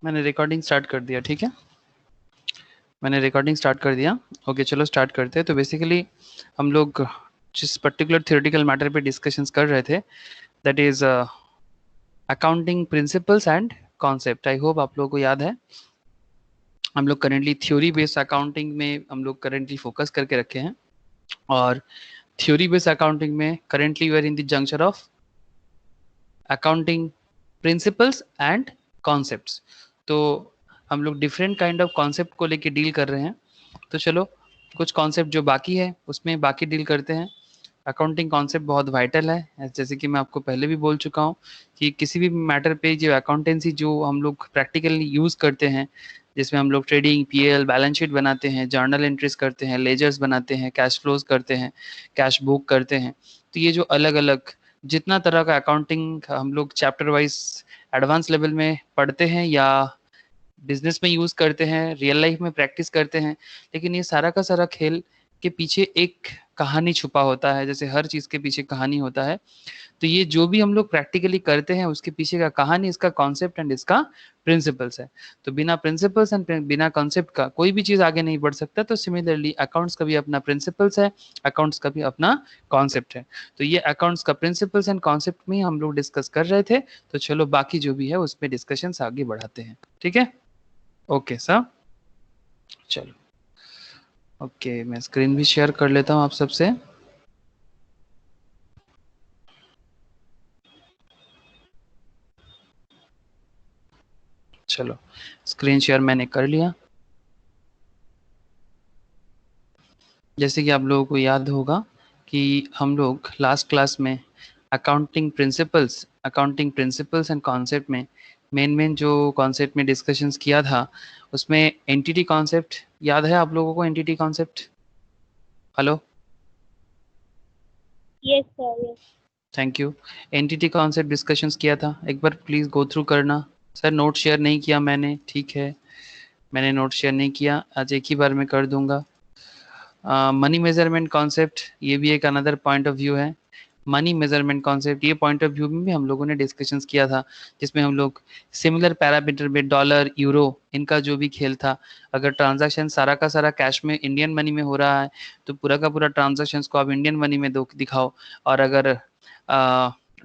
मैंने recording start कर दिया, ठीक है, मैंने रिकॉर्डिंग स्टार्ट कर दिया। ओके चलो स्टार्ट करते हैं। तो बेसिकली हम लोग जिस पर्टिकुलर थ्योरेटिकल मैटर पे डिस्कशंस कर रहे थे, that is accounting principles and concept. I hope आप लोगों को याद है। हम लोग करेंटली थ्योरी बेस्ड अकाउंटिंग में हम लोग करेंटली फोकस करके रखे हैं, और थ्योरी बेस्ड अकाउंटिंग में currently we are in the junction of accounting principles and concepts. तो हम लोग डिफरेंट काइंड ऑफ कॉन्सेप्ट को लेके डील कर रहे हैं। तो चलो कुछ कॉन्सेप्ट जो बाकी है उसमें बाकी डील करते हैं। अकाउंटिंग कॉन्सेप्ट बहुत वाइटल है, जैसे कि मैं आपको पहले भी बोल चुका हूँ कि किसी भी मैटर पे जो अकाउंटेंसी जो हम लोग प्रैक्टिकली यूज़ करते हैं, जिसमें हम लोग ट्रेडिंग, पीएल, बैलेंस शीट बनाते हैं, जर्नल एंट्रीज करते हैं, लेजर्स बनाते हैं, कैश फ्लोज करते हैं, कैश बुक करते हैं। तो ये जो अलग अलग जितना तरह का अकाउंटिंग हम लोग चैप्टर वाइज एडवांस लेवल में पढ़ते हैं या बिजनेस में यूज करते हैं, रियल लाइफ में प्रैक्टिस करते हैं, लेकिन ये सारा का सारा खेल के पीछे एक कहानी छुपा होता है। जैसे हर चीज के पीछे कहानी होता है, तो ये जो भी हम लोग प्रैक्टिकली करते हैं उसके पीछे का कहानी, इसका कॉन्सेप्ट एंड इसका प्रिंसिपल्स है। तो बिना प्रिंसिपल्स एंड बिना कॉन्सेप्ट का कोई भी चीज आगे नहीं बढ़ सकता। तो सिमिलरली अकाउंट्स का भी अपना प्रिंसिपल्स है, अकाउंट्स का भी अपना कॉन्सेप्ट है। तो ये अकाउंट्स का प्रिंसिपल्स एंड कॉन्सेप्ट में हम लोग डिस्कस कर रहे थे। तो चलो बाकी जो भी है उसमें डिस्कशन आगे बढ़ाते हैं, ठीक है। ओके सर, चलो ओके, मैं स्क्रीन भी शेयर कर लेता हूँ आप सबसे। चलो स्क्रीन शेयर मैंने कर लिया। जैसे कि आप लोगों को याद होगा कि हम लोग लास्ट क्लास में अकाउंटिंग प्रिंसिपल्स एंड कॉन्सेप्ट में मेन जो कॉन्सेप्ट में डिस्कशंस किया था, उसमें एंटिटी कॉन्सेप्ट याद है आप लोगों को? Entity concept, hello? Yes sir, yes. Thank you. Entity concept discussions किया था, एक बार प्लीज गो थ्रू करना। सर नोट शेयर नहीं किया मैंने, ठीक है, मैंने नोट शेयर नहीं किया, आज एक ही बार में कर दूंगा। मनी मेजरमेंट कॉन्सेप्ट, ये भी एक अनदर पॉइंट ऑफ व्यू है। मनी मेजरमेंट कॉन्सेप्ट, ये पॉइंट ऑफ व्यू में भी हम लोगों ने डिस्कशंस किया था, जिसमें हम लोग सिमिलर पैरामीटर में डॉलर, यूरो, इनका जो भी खेल था, अगर ट्रांजैक्शन सारा का सारा कैश में इंडियन मनी में हो रहा है तो पूरा का पूरा ट्रांजैक्शन को आप इंडियन मनी में दिखाओ, और अगर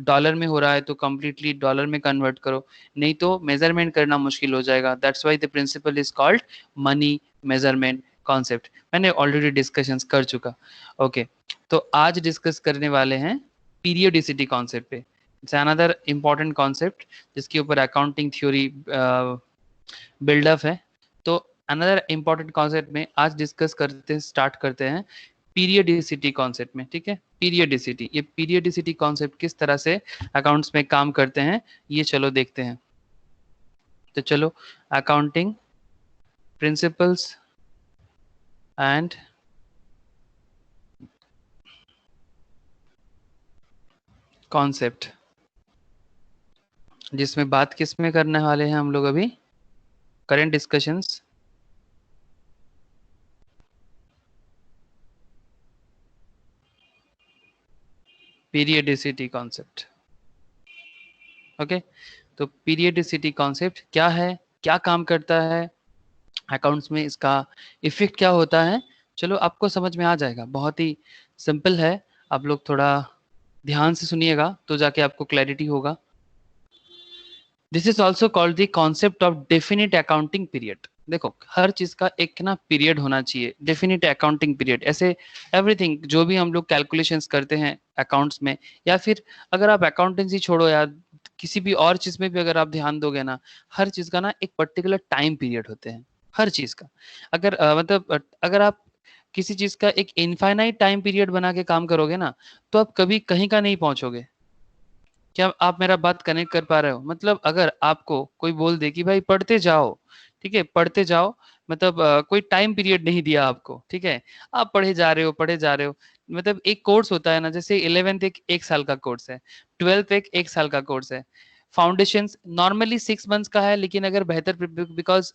डॉलर में हो रहा है तो कम्प्लीटली डॉलर में कन्वर्ट करो, नहीं तो मेजरमेंट करना मुश्किल हो जाएगा। That's why the principle is called money measurement concept. मैंने ऑलरेडी डिस्कशंस कर चुका। ओके तो आज डिस्कस करने वाले हैं पीरियडिसिटी कॉन्सेप्ट पे। इट्स अनदर इम्पॉर्टेंट कॉन्सेप्ट जिसके ऊपर अकाउंटिंग थ्योरी बिल्डअप है। तो अनदर इम्पॉर्टेंट कॉन्सेप्ट में आज डिस्कस करते स्टार्ट करते हैं पीरियडिसिटी कॉन्सेप्ट में, ठीक है। पीरियडिसिटी, ये पीरियडिसिटी कॉन्सेप्ट किस तरह से अकाउंट्स में काम करते हैं ये चलो देखते हैं। तो चलो अकाउंटिंग प्रिंसिपल्स एंड कॉन्सेप्ट, जिसमें बात किस में करने वाले हैं हम लोग अभी, current discussions periodicity concept. Okay तो पीरियडिसिटी कॉन्सेप्ट क्या है, क्या काम करता है अकाउंट्स में, इसका इफेक्ट क्या होता है, चलो आपको समझ में आ जाएगा। बहुत ही सिंपल है, आप लोग थोड़ा ध्यान से सुनिएगा तो जाके आपको क्लैरिटी होगा। This is also called the concept of definite accounting period. देखो हर चीज का एक ना पीरियड होना चाहिए, डेफिनिट अकाउंटिंग पीरियड। ऐसे एवरीथिंग जो भी हम लोग कैलकुलेशंस करते हैं अकाउंट्स में, या फिर अगर आप अकाउंटेंसी छोड़ो यार, किसी भी और चीज में भी अगर आप ध्यान दोगे ना, हर चीज का ना एक पर्टिकुलर टाइम पीरियड होते हैं हर चीज का। अगर अगर आप किसी चीज का एक इनफाइनाइट टाइम पीरियड बना के काम करोगे ना, तो आप कभी कहीं का नहीं पहुंचोगे। क्या आप मेरा बात कनेक्ट कर पा रहे हो? मतलब अगर आपको कोई बोल दे कि भाई पढ़ते जाओ, ठीक है, पढ़ते जाओ, मतलब कोई टाइम पीरियड नहीं दिया आपको, ठीक है, आप पढ़े जा रहे हो पढ़े जा रहे हो। मतलब एक कोर्स होता है ना, जैसे 11th एक साल का कोर्स है, 12th एक साल का कोर्स है, फाउंडेशन नॉर्मली 6 मंथ्स का है, लेकिन अगर बेहतर बिकॉज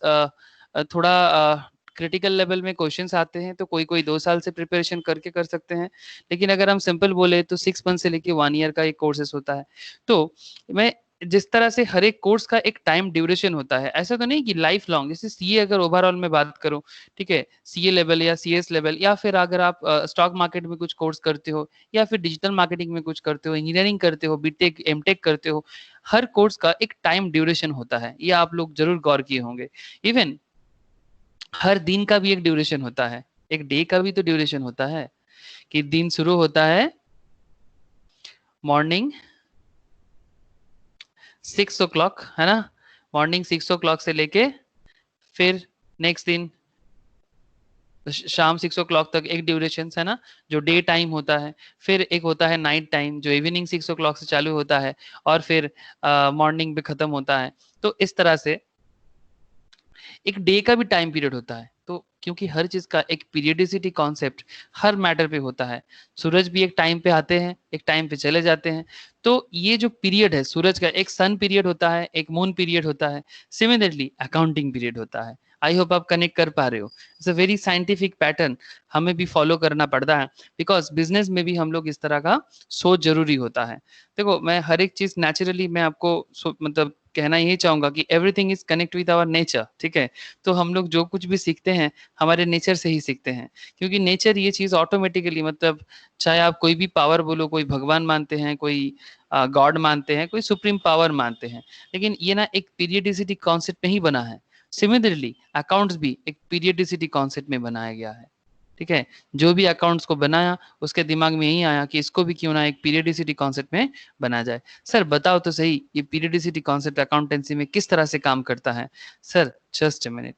थोड़ा क्रिटिकल लेवल में क्वेश्चंस आते हैं तो कोई कोई 2 साल से प्रिपरेशन करके कर सकते हैं, लेकिन अगर हम सिंपल बोले तो 6 मंथ से लेके 1 ईयर का एक कोर्सेस होता है। तो मैं जिस तरह से हर एक कोर्स का एक टाइम ड्यूरेशन होता है, ऐसा तो नहीं कि लाइफ लॉन्ग, जैसे सीए अगर ओवरऑल में बात करूं, ठीक है, सीए लेवल या सीएस लेवल, या फिर अगर आप स्टॉक मार्केट में कुछ कोर्स करते हो, या फिर डिजिटल मार्केटिंग में कुछ करते हो, इंजीनियरिंग करते हो, बीटेक एमटेक करते हो, हर कोर्स का एक टाइम ड्यूरेशन होता है, ये आप लोग जरूर गौर किए होंगे। इवन हर दिन का भी एक ड्यूरेशन होता है, एक डे का भी तो ड्यूरेशन होता है, कि दिन शुरू होता है मॉर्निंग 6 o'clock, है ना, मॉर्निंग 6 o'clock से लेके फिर नेक्स्ट दिन शाम 6 o'clock तक एक ड्यूरेशन है ना, जो डे टाइम होता है। फिर एक होता है नाइट टाइम, जो इवनिंग 6 o'clock से चालू होता है और फिर मॉर्निंग पे खत्म होता है। तो इस तरह से एक डे का भी टाइम पीरियड होता है। तो क्योंकि हर चीज का एक पीरियडिसिटी कॉन्सेप्ट हर मैटर पे होता है, सूरज भी एक टाइम पे आते हैं, एक टाइम पे चले जाते हैं। तो ये जो पीरियड है सूरज का, एक सन पीरियड होता है, एक मून पीरियड होता है, सिमिलरली अकाउंटिंग पीरियड होता है। आई होप आप कनेक्ट कर पा रहे हो। It's a very scientific pattern, हमें भी फॉलो करना पड़ता है, बिकॉज बिजनेस में भी हम लोग इस तरह का सोच जरूरी होता है। देखो, मैं हर एक चीज नेचुरली मैं आपको मतलब कहना यही चाहूंगा कि everything is connect with our nature, ठीक है। तो हम लोग जो कुछ भी सीखते हैं हमारे नेचर से ही सीखते हैं, क्योंकि नेचर ये चीज ऑटोमेटिकली, मतलब चाहे आप कोई भी पावर बोलो, कोई भगवान मानते हैं, कोई गॉड मानते हैं, कोई सुप्रीम पावर मानते हैं, लेकिन ये ना एक पीरियडिसिटी कॉन्सेप्ट में ही बना है। सिमिलरली अकाउंट्स भी एक पीरियडिसिटी कॉन्सेप्ट में बनाया गया है, ठीक है। जो भी अकाउंट्स को बनाया उसके दिमाग में यही आया कि इसको भी क्यों ना एक पीरियडिसिटी कॉन्सेप्ट में बनाया जाए। सर बताओ तो सही, ये पीरियडिसिटी कॉन्सेप्ट अकाउंटेंसी में किस तरह से काम करता है? Sir just a minute.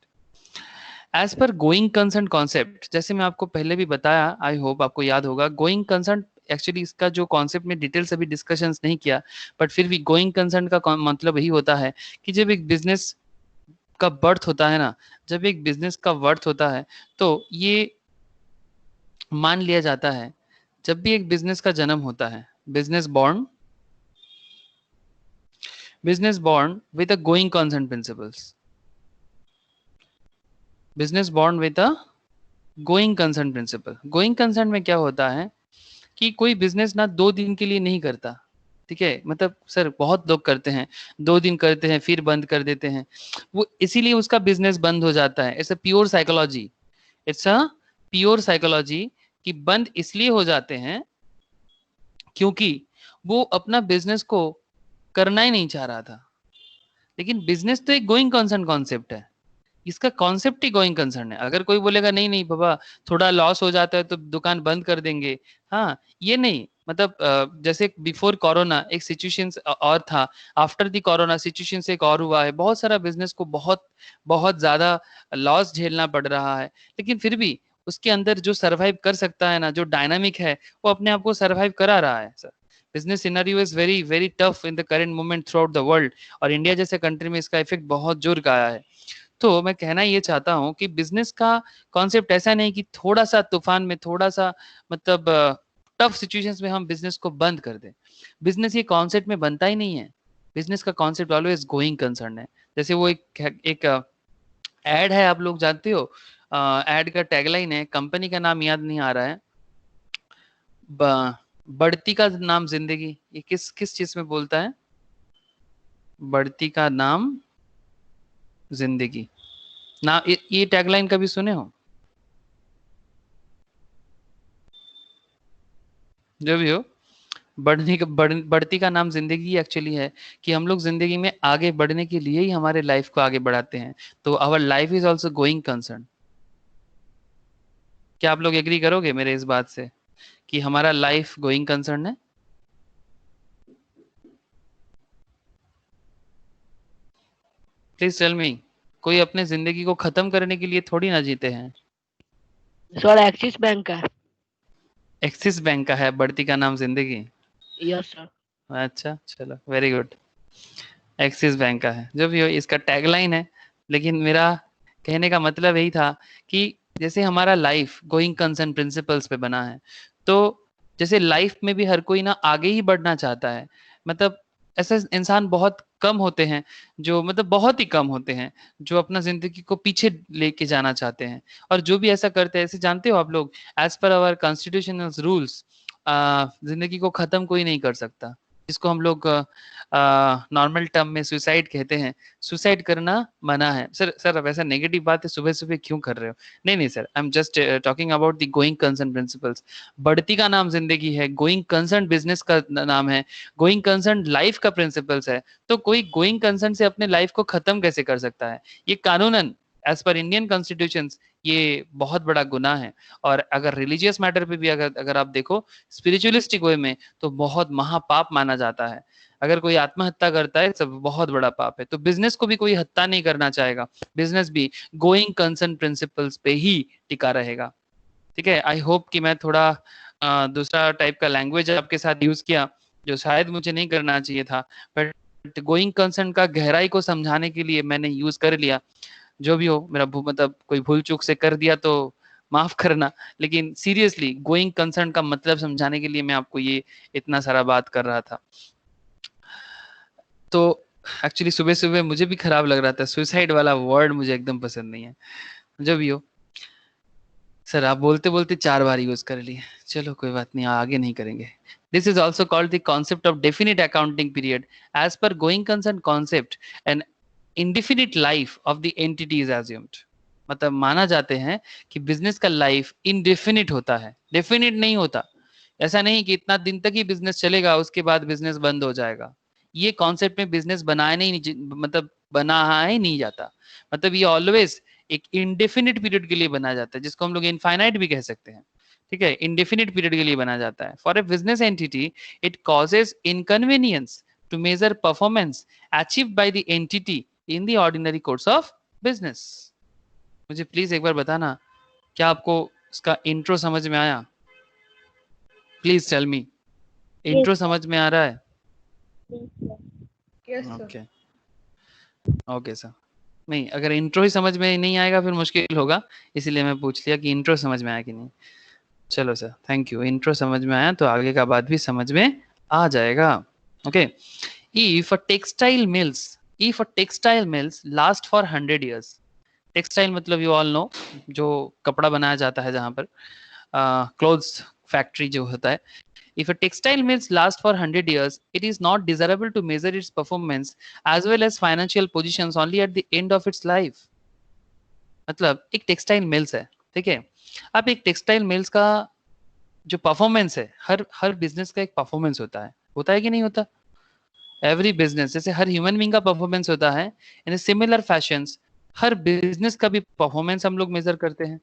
As per going concern concept, जैसे मैं आपको पहले भी बताया, आई होप आपको याद होगा, गोइंग कंसर्न एक्चुअली इसका जो कॉन्सेप्ट में डिटेल से भी डिस्कशंस नहीं किया, बट फिर भी गोइंग कंसर्न का मतलब यही होता है कि जब एक बिजनेस का बर्थ होता है ना, जब एक बिजनेस का बर्थ होता है, तो ये मान लिया जाता है, जब भी एक बिजनेस का जन्म होता है, business born with a going concern principles, business born with a going concern principle. Going concern में क्या होता है कि कोई बिजनेस ना 2 दिन के लिए नहीं करता, ठीक है। मतलब सर बहुत लोग करते हैं, 2 दिन करते हैं फिर बंद कर देते हैं, वो इसीलिए उसका बिजनेस बंद हो जाता है। It's a pure psychology, it's a pure psychology, कि बंद इसलिए हो जाते हैं क्योंकि वो अपना बिजनेस को करना ही नहीं चाह रहा था। लेकिन बिजनेस तो एक गोइंग कंसर्न कॉन्सेप्ट है, इसका कॉन्सेप्ट ही गोइंग कंसर्न है। अगर कोई बोलेगा नहीं नहीं बाबा, थोड़ा लॉस हो जाता है तो दुकान बंद कर देंगे, हाँ ये नहीं, मतलब जैसे बिफोर कोरोना एक सिचुएशन और था, आफ्टर दी कोरोना सिचुएशन से एक और हुआ है, बहुत सारा बिजनेस को बहुत बहुत ज्यादा लॉस झेलना पड़ रहा है, लेकिन फिर भी उसके अंदर जो सरवाइव कर सकता है ना, जो डायनामिक है, वो अपने आप को सरवाइव करा रहा है। Sir business scenario is very very tough in the current moment through out the world, और इंडिया जैसे कंट्री में इसका इफेक्ट बहुत जोर का आया है। तो मैं कहना ये चाहता हूं कि बिजनेस का कॉन्सेप्ट ऐसा नहीं कि थोड़ा सा तूफान में, थोड़ा सा मतलब टफ सिचुएशंस में हम बिजनेस को बंद कर दें। बिजनेस ये कॉन्सेप्ट में बनता ही नहीं है, बिजनेस का कॉन्सेप्ट ऑलवेज गोइंग कंसर्न है। जैसे वो एक एड है, आप लोग जानते हो, एड का टैगलाइन है, कंपनी का नाम याद नहीं आ रहा है, बढ़ती का नाम जिंदगी, ये किस किस चीज में बोलता है? बढ़ती का नाम जिंदगी ना, ये टैगलाइन कभी सुने हो? जो भी हो, बढ़ती का नाम जिंदगी एक्चुअली है, कि हम लोग जिंदगी में आगे बढ़ने के लिए ही हमारे लाइफ को आगे बढ़ाते हैं। तो our life is also going concern. क्या आप लोग एग्री करोगे मेरे इस बात से कि हमारा लाइफ गोइंग कंसर्न है? Please tell me. कोई अपने जिंदगी को खत्म करने के लिए थोड़ी ना जीते हैं। सर एक्सिस बैंक का है। एक्सिस बैंक का है बढ़ती का नाम जिंदगी? Yes sir. अच्छा चलो, वेरी गुड। एक्सिस बैंक का है, जो भी हो, इसका टैगलाइन है। लेकिन मेरा कहने का मतलब यही था कि जैसे हमारा लाइफ गोइंग कंसर्न प्रिंसिपल्स पे बना है, तो जैसे लाइफ में भी हर कोई ना आगे ही बढ़ना चाहता है। मतलब ऐसे इंसान बहुत कम होते हैं, जो मतलब बहुत ही कम होते हैं, जो अपना जिंदगी को पीछे लेके जाना चाहते हैं। और जो भी ऐसा करते हैं, ऐसे जानते हो आप लोग, as per hour constitutional rules, जिंदगी को खत्म कोई नहीं कर सकता। जिसको हम लोग नॉर्मल टर्म में सुसाइड कहते हैं, सुसाइड करना मना है। सर सर अब ऐसा नेगेटिव बात है सुबह सुबह क्यों कर रहे हो? नहीं नहीं sir, I am just talking about the going concern principles. बढ़ती का नाम जिंदगी है, गोइंग कंसर्न बिजनेस का नाम है, गोइंग कंसर्न लाइफ का प्रिंसिपल्स है। तो कोई गोइंग कंसर्न से अपने लाइफ को खत्म कैसे कर सकता है? ये कानूनन एज पर इंडियन कॉन्स्टिट्यूशन ये बहुत बड़ा गुनाह है। और अगर रिलीजियस मैटर पे भी अगर अगर आप देखो स्पिरिचुअलिस्टिक वे में, तो बहुत महापाप माना जाता है। अगर कोई आत्महत्या करता है सब बहुत बड़ा पाप है। तो बिजनेस को भी कोई हत्या नहीं करना चाहेगा, बिजनेस भी गोइंग कंसर्न प्रिंसिपल्स पे ही टिका रहेगा। ठीक है, आई होप कि मैं थोड़ा दूसरा टाइप का लैंग्वेज आपके साथ यूज किया जो शायद मुझे नहीं करना चाहिए था, बट गोइंग कंसर्न का गहराई को समझाने के लिए मैंने यूज कर लिया। जो भी हो, मेरा मतलब कोई भूल चूक से कर दिया तो माफ करना, लेकिन सीरियसली गोइंग कंसर्न का मतलब समझाने के लिए मैं आपको ये इतना सारा बात कर रहा था। तो एक्चुअली सुबह सुबह मुझे भी खराब लग रहा था, सुसाइड वाला वर्ड मुझे एकदम पसंद नहीं है। जो भी हो सर, आप बोलते बोलते 4 बार यूज कर लिए, चलो कोई बात नहीं, आगे नहीं करेंगे। This is also called the concept of definite accounting period as per going concern concept and indefinite life of the entity is assumed। मतलब माना जाते हैं कि बिजनेस का लाइफ इनडेफिनिट होता है, डेफिनिट नहीं होता। ऐसा नहीं कि इतना दिन तक ही बिजनेस चलेगा उसके बाद बिजनेस बंद हो जाएगा। ये कॉन्सेप्ट में बिजनेस बनाया नहीं, मतलब बना ही नहीं जाता। मतलब ये ऑलवेज एक इंडेफिनिट पीरियड के लिए बनाया जाता है, जिसको हम लोग इनफाइनाइट भी कह सकते हैं। ठीक है, इंडेफिनिट पीरियड के लिए बना जाता है। For a business entity it causes inconvenience to measure performance achieved by the entity in the ordinary course of business. मुझे प्लीज एक बार बताना, क्या आपको इसका इंट्रो समझ में आया? प्लीज टेल मी, इंट्रो समझ में आ रहा है? Okay okay sir. नहीं, अगर इंट्रो ही समझ में नहीं आएगा फिर मुश्किल होगा, इसीलिए मैं पूछ लिया कि इंट्रो समझ में आया कि नहीं। चलो सर, थैंक यू। इंट्रो समझ में आया तो आगे का बात भी समझ में आ जाएगा। Okay, if a textile mills last for 100 years। Textile मतलब यू ऑल नो, जो कपड़ा बनाया जाता है, जहां पर क्लोथ्स फैक्ट्री जो होता है। If a textile mills last for 100 years, it is not desirable to measure its performance as well as financial positions only at the end of its life। मतलब एक टेक्सटाइल मिल्स है, ठीक है। अब एक टेक्सटाइल मिल्स का जो performance है, हर हर बिजनेस का एक परफॉर्मेंस होता है कि नहीं होता? एवरी बिजनेस, जैसे हर ह्यूमन बीइंग का परफॉर्मेंस होता है, in similar fashions her business का भी परफॉर्मेंस हम लोग मेजर करते हैं।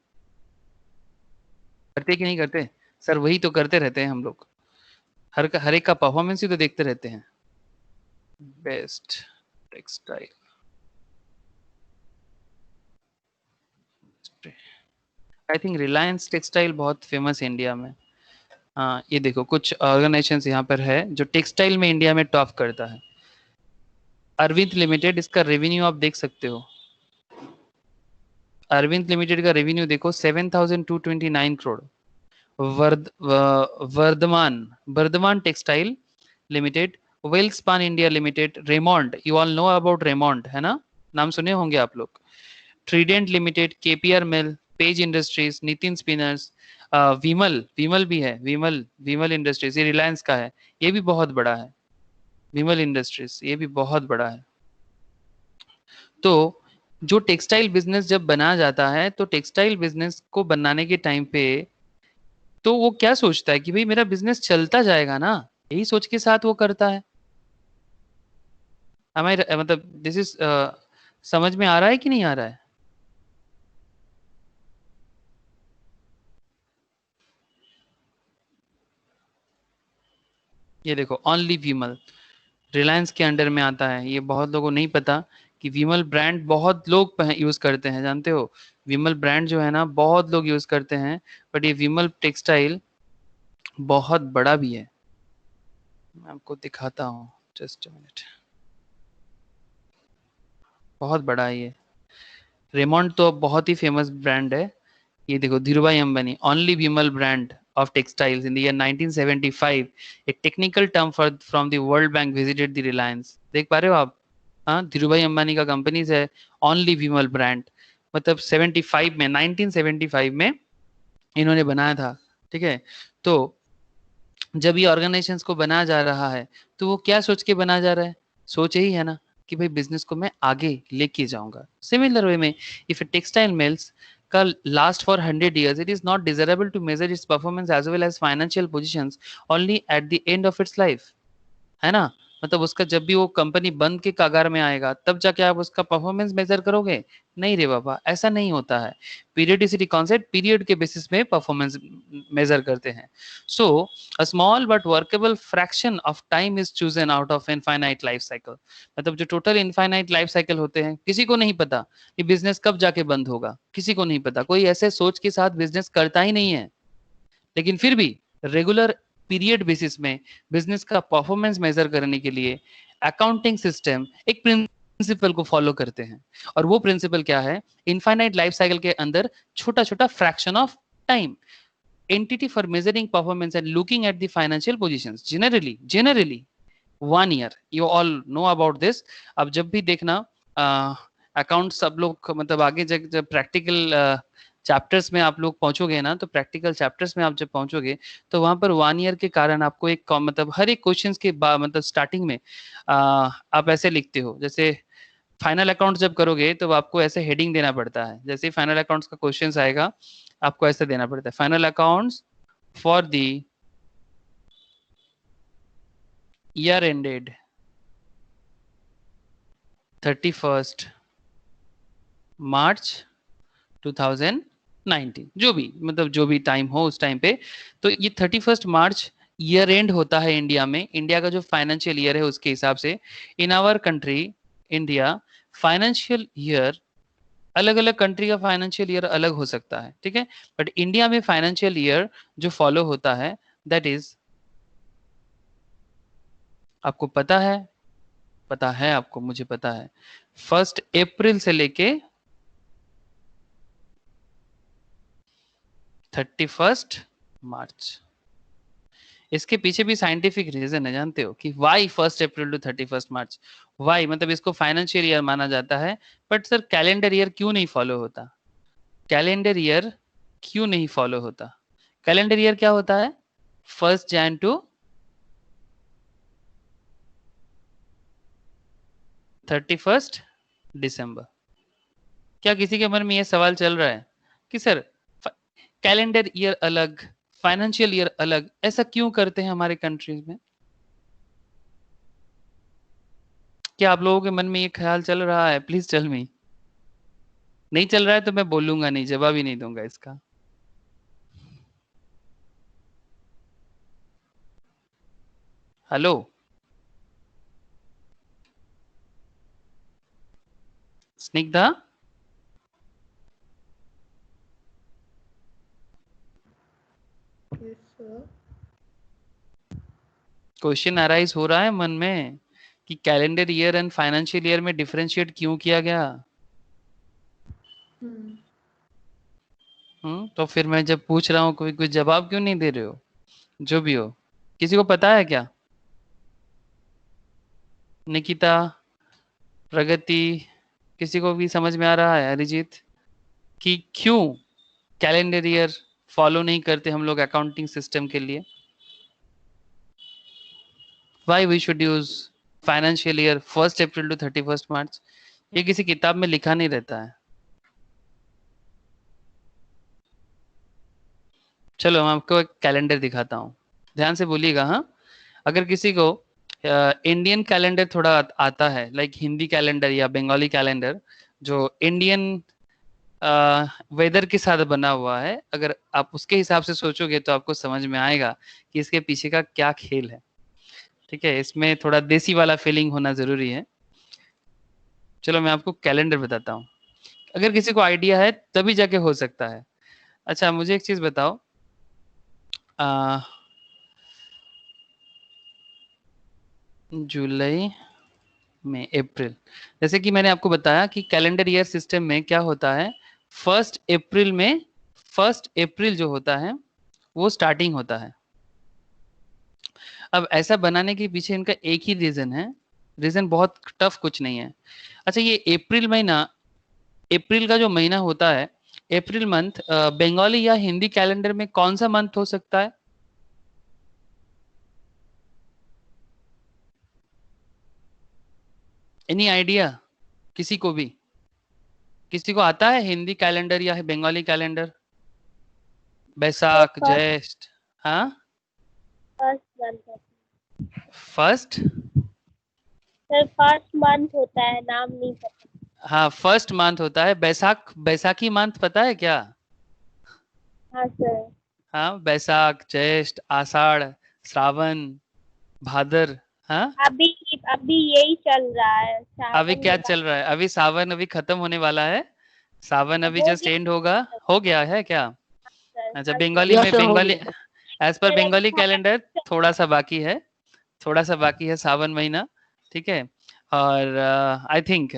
करते कि नहीं करते? सर वही तो करते रहते हैं हम लोग, हर एक का परफॉर्मेंस ही तो देखते रहते हैं। Best textile, I think Reliance textile बहुत फेमस है इंडिया में। हाँ, ये देखो कुछ ऑर्गेनाइजेशन यहाँ पर है जो टेक्सटाइल में इंडिया में टॉप करता है। अरविंद लिमिटेड, इसका रेवेन्यू आप देख सकते हो। अरविंद लिमिटेड का रेवेन्यू देखो 7,229 crore. Vardhman Vardhman textile limited, Welspun India limited, Raymond, you all know about Raymond, है ना? नाम सुने होंगे आप लोग। Trident limited, KPR mill, Page Industries, Nitin spinners, Vimal Vimal भी है, विमल विमल इंडस्ट्रीज, ये रिलायंस का है, ये भी बहुत बड़ा है। विमल इंडस्ट्रीज ये भी बहुत बड़ा है। तो जो टेक्सटाइल बिजनेस जब बनाया जाता है, तो टेक्सटाइल बिजनेस को बनाने के टाइम पे तो वो क्या सोचता है कि भाई मेरा बिजनेस चलता जाएगा ना, यही सोच के साथ वो करता है। हमारे मतलब दिस इज समझ में आ रहा है कि नहीं आ रहा है? ये देखो ओनली विमल रिलायंस के अंडर में आता है। ये बहुत लोगों को नहीं पता कि विमल ब्रांड बहुत लोग यूज करते हैं, जानते हो? विमल ब्रांड जो है ना बहुत लोग यूज करते हैं, बट ये विमल टेक्सटाइल बहुत बड़ा भी है। मैं आपको दिखाता हूँ, जस्ट मिनट। बहुत बड़ा है ये। रेमोंड तो बहुत ही फेमस ब्रांड है। ये देखो Dhirubhai Ambani, only Vimal brand of textiles in the year 1975, a technical term for from the World Bank visited the Reliance। देख पा रहे हो आप? हाँ, धीरूभाई अंबानी का कंपनीज है, ओनली विमल ब्रांड। मतलब 1975 में इन्होंने बनाया था। ठीक है, तो जब ये ऑर्गेनाइजेशंस को बनाया जा रहा है तो वो क्या सोच के बनाया जा रहा है? सोच यही है ना कि भाई बिजनेस को मैं आगे लेके जाऊंगा। सिमिलर वे में इफ ए टेक्सटाइल मिल्स का last for 100 years, it is not desirable to measure its performance as well as financial positions only at the end of its life, है ना? मतलब उसका जब भी वो कंपनी बंद के कगार में आएगा तब जाके आप उसका परफॉर्मेंस मेजर करोगे? नहीं रे बाबा, ऐसा नहीं होता है। पीरियडिसिटी कॉन्सेप्ट पीरियड के बेसिस में परफॉर्मेंस मेजर करते हैं। So a small but workable fraction of time is chosen out of infinite life cycle. मतलब जो टोटल इनफाइनाइट लाइफ साइकिल होते हैं, किसी को नहीं पता कि बिजनेस कब जाके बंद होगा, किसी को नहीं पता। कोई ऐसे सोच के साथ बिजनेस करता ही नहीं है, लेकिन फिर भी रेगुलर पीरियड बेसिस में बिजनेस का परफॉर्मेंस मेजर करने के लिए अकाउंटिंग सिस्टम एक प्रिंसिपल को फॉलो करते हैं। और वो प्रिंसिपल क्या है? इनफाइनाइट लाइफ साइकिल के अंदर छोटा छोटा fraction of time entity for measuring performance and looking at the financial positions, generally 1 year, you all know about this। अब जब भी देखना अकाउंट सब लोग मतलब आगे जब प्रैक्टिकल चैप्टर्स में आप लोग पहुंचोगे ना, तो प्रैक्टिकल चैप्टर्स में आप जब पहुंचोगे तो वहां पर 1 year के कारण आपको एक मतलब हर एक क्वेश्चंस के मतलब स्टार्टिंग में आप ऐसे लिखते हो। जैसे फाइनल अकाउंट जब करोगे तो आपको ऐसे हेडिंग देना पड़ता है। जैसे फाइनल अकाउंट्स का क्वेश्चन आएगा आपको ऐसे देना पड़ता है, final accounts for the year ended 31st मार्च 2019, जो भी मतलब जो भी टाइम हो उस टाइम पे। तो ये 31st मार्च ईयर एंड होता है इंडिया में। इंडिया का जो फाइनेंशियल ईयर है उसके हिसाब से in our country India financial year, अलग अलग कंट्री का फाइनेंशियल ईयर अलग हो सकता है, ठीक है, बट इंडिया में फाइनेंशियल ईयर जो फॉलो होता है दैट इज, आपको पता है आपको, मुझे पता है, 1 अप्रैल से लेके 31st मार्च। इसके पीछे भी साइंटिफिक रीजन है, जानते हो कि why 1 April to 31st March? Why मतलब इसको फाइनेंशियल ईयर माना जाता है, बट सर कैलेंडर ईयर क्यों नहीं फॉलो होता? कैलेंडर ईयर क्यों नहीं फॉलो होता? कैलेंडर ईयर क्या होता है? 1 Jan टू 31st दिसंबर। क्या किसी के मन में यह सवाल चल रहा है कि सर कैलेंडर ईयर अलग, फाइनेंशियल ईयर अलग, ऐसा क्यों करते हैं हमारे कंट्रीज में? क्या आप लोगों के मन में ये ख्याल चल रहा है? Please tell me. नहीं चल रहा है तो मैं बोलूंगा नहीं, जवाब ही नहीं दूंगा इसका। Hello, Snigdha, Yes, sir. Question arise हो रहा है मन में कि calendar year and financial year में डिफरेंशिएट क्यों किया गया? तो फिर मैं जब पूछ रहा हूँ कोई कुछ जवाब क्यों नहीं दे रहे हो? जो भी हो, किसी को पता है क्या? निकिता, प्रगति, किसी को भी समझ में आ रहा है? अरिजीत, कि क्यों कैलेंडर ईयर फॉलो नहीं करते हम लोग अकाउंटिंग सिस्टम के लिए? Why we should use financial year 1 April to 31st March? ये किसी किताब में लिखा नहीं रहता है। चलो मैं आपको एक कैलेंडर दिखाता हूँ, ध्यान से बोलिएगा। हाँ, अगर किसी को इंडियन कैलेंडर थोड़ा आता है, लाइक हिंदी कैलेंडर या बंगाली कैलेंडर जो इंडियन वेदर के साथ बना हुआ है, अगर आप उसके हिसाब से सोचोगे तो आपको समझ में आएगा कि इसके पीछे का क्या खेल है। ठीक है, इसमें थोड़ा देसी वाला फीलिंग होना जरूरी है। चलो मैं आपको कैलेंडर बताता हूँ, अगर किसी को आइडिया है तभी जाके हो सकता है। अच्छा मुझे एक चीज बताओ, जुलाई में अप्रैल, जैसे कि मैंने आपको बताया कि कैलेंडर ईयर सिस्टम में क्या होता है, 1 अप्रैल में 1 अप्रैल जो होता है वो स्टार्टिंग होता है। अब ऐसा बनाने के पीछे इनका एक ही रीजन है, रीजन बहुत टफ कुछ नहीं है। अच्छा ये अप्रैल महीना, अप्रैल का जो महीना होता है, अप्रैल मंथ बंगाली या हिंदी कैलेंडर में कौन सा मंथ हो सकता है? एनी आइडिया किसी को भी? किसी को आता है हिंदी कैलेंडर या बंगाली कैलेंडर? बैसाख, फर्स्ट ज्येष्ठ? हाँ, month first. Sir, first month होता है, नाम नहीं पता। हाँ, फर्स्ट मंथ होता है। बैसाख, बैसाखी मंथ पता है क्या? हाँ सर। हाँ, बैसाख, ज्येष्ठ, आषाढ़, श्रावण, भादर। हाँ, अभी अभी यही चल रहा है, अभी सावन क्या के बाद। चल रहा है? अभी सावन अभी खत्म होने वाला है। सावन अभी हो जस्ट गया एंड होगा। हो गया है क्या? सर। अच्छा, हाँ सर। बंगाली यस में सर, हो बंगाली, गया। एज पर सर अभी बंगाली कैलेंडर सावन थोड़ा सा बाकी है। थोड़ा सा बाकी है सावन महीना, ठीक है। और आई थिंक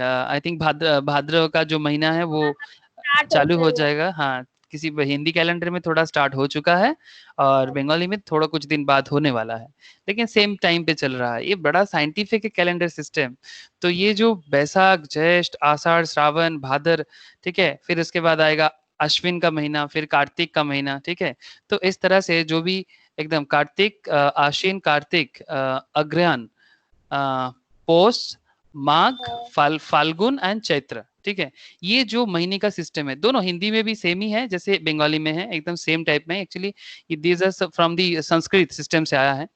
भाद्र का जो महीना है वो स्टार्ट चालू होने हो वाला जाएगा। हाँ, किसी हिंदी कैलेंडर में थोड़ा स्टार्ट हो चुका है और है। बंगाली में थोड़ा कुछ दिन बाद होने वाला है, लेकिन सेम टाइम पे चल रहा है। ये बड़ा साइंटिफिक है कैलेंडर सिस्टम। तो ये जो बैसाख, ज्येष्ठ, आषाढ़, श्रावण, भादर, ठीक है, फिर उसके बाद आएगा अश्विन का महीना, फिर कार्तिक का महीना, ठीक है। तो इस तरह से जो भी एकदम कार्तिक, आश्विन, कार्तिक, अग्रहायण, पौष, माघ, हाँ। फाल्गुन एंड चैत्र, ठीक है। ये जो महीने का सिस्टम है, दोनों हिंदी में भी सेम ही है जैसे बंगाली में है, एकदम सेम टाइप में। एक्चुअली ये these are from the Sanskrit system से आया है।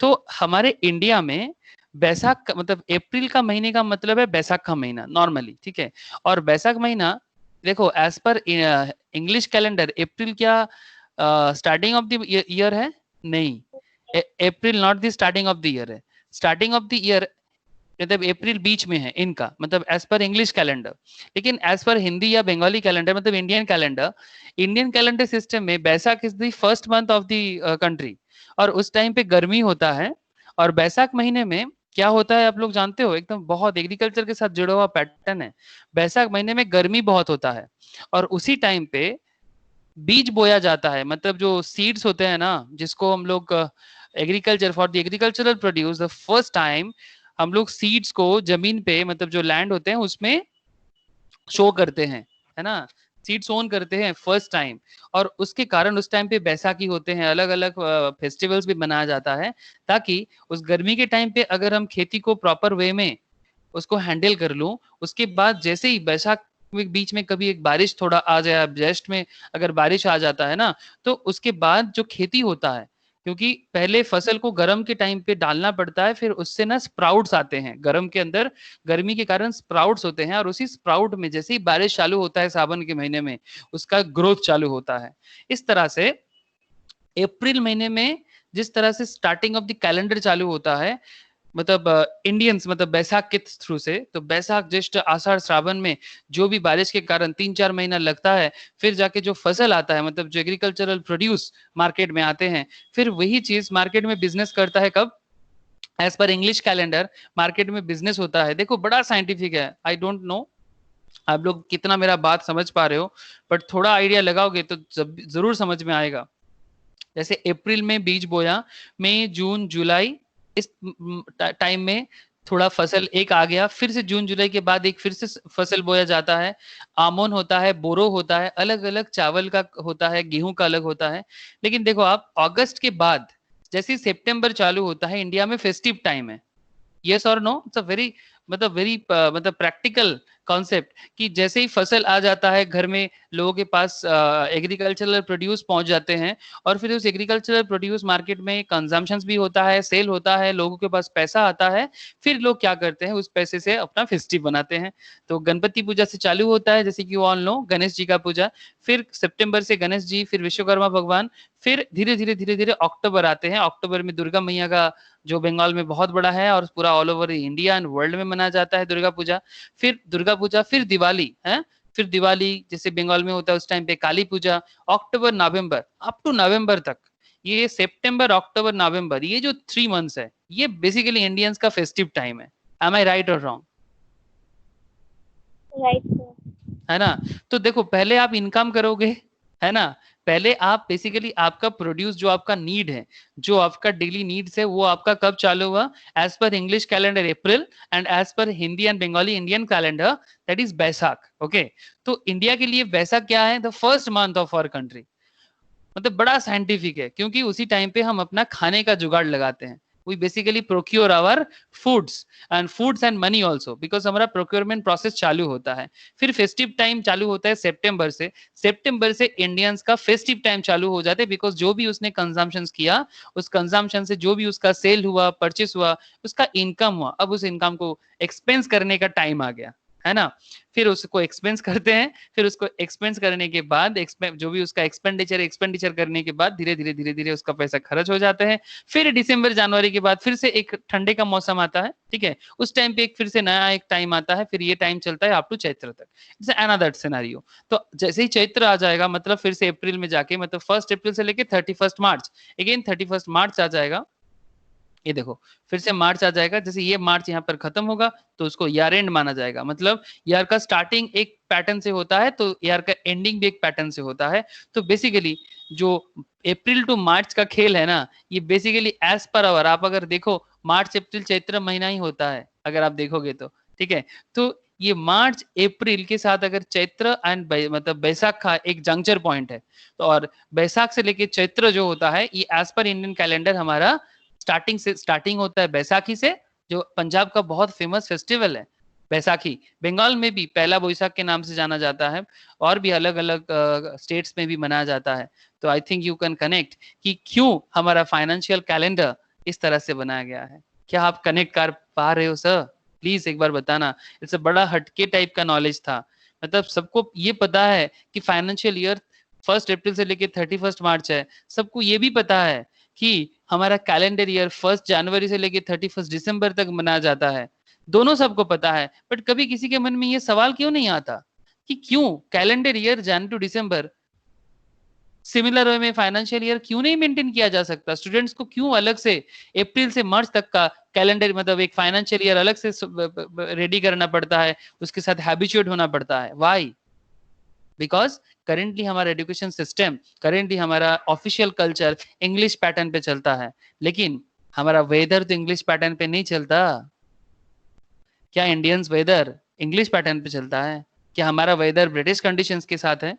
तो हमारे इंडिया में बैसाख मतलब अप्रैल का महीने का मतलब है बैसाख का महीना नॉर्मली, ठीक है। और बैसाख महीना देखो एज पर इंग्लिश कैलेंडर अप्रैल क्या स्टार्टिंग ऑफ द ईयर है? नहीं, April not the starting of the year है। स्टार्टिंग ऑफ द ईयर मतलब अप्रैल बीच में है इनका, मतलब एज पर इंग्लिश कैलेंडर। लेकिन एज पर हिंदी या बंगाली कैलेंडर मतलब इंडियन कैलेंडर सिस्टम में Baisakh is the first month of the country. और उस टाइम पे गर्मी होता है। और बैसाख महीने में क्या होता है आप लोग जानते हो? एकदम बहुत एग्रीकल्चर के साथ जुड़ा हुआ पैटर्न है। बैसाख महीने में गर्मी बहुत होता है और उसी टाइम पे बीज बोया जाता है। मतलब जो सीड्स होते हैं ना, जिसको हम लोग agriculture for the agricultural produce the first time हम लोग सीड्स को जमीन पे मतलब जो लैंड होते हैं उसमें शो करते हैं, है ना। सीड सोन करते हैं फर्स्ट टाइम। और उसके कारण उस टाइम पे बैसाखी होते हैं, अलग अलग फेस्टिवल्स भी मनाया जाता है, ताकि उस गर्मी के टाइम पे अगर हम खेती को प्रॉपर वे में उसको हैंडल कर लूं, उसके बाद जैसे ही बैसाख में बीच में कभी एक बारिश थोड़ा आ जाए, जेस्ट में अगर बारिश आ जाता है ना, तो उसके बाद जो खेती होता है, क्योंकि पहले फसल को गर्म के टाइम पे डालना पड़ता है, फिर उससे ना स्प्राउट्स आते हैं गर्म के अंदर, गर्मी के कारण स्प्राउट्स होते हैं। और उसी स्प्राउट में जैसे ही बारिश चालू होता है सावन के महीने में, उसका ग्रोथ चालू होता है। इस तरह से अप्रैल महीने में जिस तरह से स्टार्टिंग ऑफ द कैलेंडर चालू होता है, मतलब इंडियंस मतलब बैसाख के थ्रू से, तो बैसाख, ज्येष्ठ, आषाढ़, श्रावण में जो भी बारिश के कारण 3-4 महीना लगता है, फिर जाके जो फसल आता है मतलब जो एग्रीकल्चरल प्रोड्यूस मार्केट में आते हैं, फिर वही चीज मार्केट में बिजनेस करता है कब? As per English calendar market में बिजनेस होता है। देखो बड़ा साइंटिफिक है। आई डोंट नो आप लोग कितना मेरा बात समझ पा रहे हो, बट थोड़ा आइडिया लगाओगे तो जरूर समझ में आएगा। जैसे अप्रैल में बीज बोया, मई, जून, जुलाई, इस टाइम में थोड़ा फसल एक आ गया, फिर से जून जुलाई के बाद एक फिर से फसल बोया जाता है। आमोन होता है, बोरो होता है, अलग अलग चावल का होता है, गेहूं का अलग होता है। लेकिन देखो आप अगस्त के बाद जैसे सितंबर चालू होता है, इंडिया में फेस्टिव टाइम है। यस और नो? इट्स अ वेरी मतलब वेरी मतलब प्रैक्टिकल कॉन्सेप्ट कि जैसे ही फसल आ जाता है घर में, लोगों के पास एग्रीकल्चरल प्रोड्यूस पहुंच जाते हैं। और फिर उस एग्रीकल्चरल प्रोड्यूस मार्केट में कंजम्पशन भी होता है, सेल होता है, लोगों के पास पैसा आता है। फिर लोग क्या करते हैं, उस पैसे से अपना फेस्टिव बनाते हैं। तो गणपति पूजा से चालू होता है, जैसे कि ऑल नो गणेश जी का पूजा, फिर सितंबर से गणेश जी, फिर विश्वकर्मा भगवान, फिर धीरे धीरे अक्टूबर आते हैं। अक्टूबर में दुर्गा मैया का जो बंगाल में बहुत बड़ा है और पूरा all over India and world में मनाया जाता है दुर्गा पूजा। फिर दुर्गा पूजा, फिर दिवाली है। फिर दिवाली जैसे बंगाल में होता है उस टाइम पे काली पूजा। अक्टूबर नवंबर अप टू नवंबर तक, ये सितंबर अक्टूबर नवंबर, ये जो 3 मंथ्स है, ये बेसिकली इंडियंस का फेस्टिव टाइम है। एम आई राइट और रॉन्ग? Right sir. है ना। तो देखो पहले आप इनकम करोगे, है ना। पहले आप बेसिकली आपका प्रोड्यूस जो आपका नीड है, जो आपका डेली नीड्स है, वो आपका कब चालू हुआ? As per English calendar April, and as per Hindi and Bengali Indian calendar that is Baisakh. Okay, तो इंडिया के लिए बैसाख क्या है? The first month of our country. मतलब बड़ा साइंटिफिक है, क्योंकि उसी टाइम पे हम अपना खाने का जुगाड़ लगाते हैं। We basically procure our foods and money also, because हमारा प्रोक्योरमेंट प्रोसेस चालू होता है। फिर फेस्टिव टाइम चालू होता है सितंबर से इंडियंस का फेस्टिव टाइम चालू हो जाते हैं, बिकॉज जो भी उसने कंजम्पशन किया, उस कंजम्पशन से जो भी उसका सेल हुआ, परचेस हुआ, उसका इनकम हुआ, अब उस इनकम को एक्सपेंस करने का टाइम आ गया, है ना। फिर उसको एक्सपेंस करते हैं, फिर उसको एक्सपेंस करने के बाद जो भी उसका एक्सपेंडिचर करने के बाद धीरे धीरे उसका पैसा खर्च हो जाता है। फिर दिसंबर जनवरी के बाद फिर से एक ठंडे का मौसम आता है, ठीक है, उस टाइम पे फिर से नया एक टाइम आता है, फिर ये टाइम चलता है अप टू चैत्र तक। It's another scenario. तो जैसे ही चैत्र आ जाएगा, मतलब फिर से अप्रैल में जाके, मतलब 1 अप्रैल से लेके 31 मार्च, अगेन 31 मार्च आ जाएगा। ये देखो फिर से मार्च आ जाएगा, जैसे ये मार्च यहाँ पर खत्म होगा तो उसको ईयर एंड माना जाएगा, मतलब ईयर का स्टार्टिंग एक पैटर्न से होता है तो ईयर का एंडिंग भी एक पैटर्न से होता है। तो बेसिकली जो अप्रैल टू मार्च का खेल है ना, ये बेसिकली एज पर आवर, आप अगर देखो मार्च अप्रैल चैत्र महीना ही होता है अगर आप देखोगे तो, ठीक है। तो ये मार्च अप्रैल के साथ अगर चैत्र एंड मतलब बैसाख का एक जंक्चर पॉइंट है, तो और बैसाख से लेके चैत्र जो होता है ये एज पर इंडियन कैलेंडर हमारा स्टार्टिंग होता है बैसाखी से, जो पंजाब का बहुत फेमस फेस्टिवल है बैसाखी। बंगाल में भी पहला बोईसाख के नाम से जाना जाता है, और भी अलग अलग स्टेट्स में भी मनाया जाता है। तो I think you can connect कि क्यों हमारा फाइनेंशियल कैलेंडर इस तरह से बनाया गया है। क्या आप कनेक्ट कर पा रहे हो सर? प्लीज एक बार बताना। इट्स बड़ा हटके टाइप का नॉलेज था, मतलब सबको ये पता है कि फाइनेंशियल ईयर 1 अप्रैल से लेके 31 मार्च है, सबको ये भी पता है कि हमारा कैलेंडर ईयर 1 जनवरी से लेके 31 दिसंबर तक मनाया जाता है, दोनों सबको पता है। बट कभी किसी के मन में ये सवाल क्यों नहीं आता कि क्यों कैलेंडर ईयर जन टू दिसंबर सिमिलर वे में फाइनेंशियल ईयर क्यों नहीं मेंटेन किया जा सकता? स्टूडेंट्स को क्यों अलग से अप्रैल से मार्च तक का कैलेंडर, मतलब एक फाइनेंशियल ईयर अलग से रेडी करना पड़ता है, उसके साथ हैबिचुएट होना पड़ता है? व्हाई? बिकॉज करेंटली हमारा एजुकेशन सिस्टम, करेंटली हमारा ऑफिशियल कल्चर इंग्लिश पैटर्न पे चलता है, लेकिन हमारा वेदर तो इंग्लिश पैटर्न पे नहीं चलता। क्या इंडियंस वेदर इंग्लिश पैटर्न पे चलता है? क्या हमारा वेदर ब्रिटिश कंडीशंस के साथ है?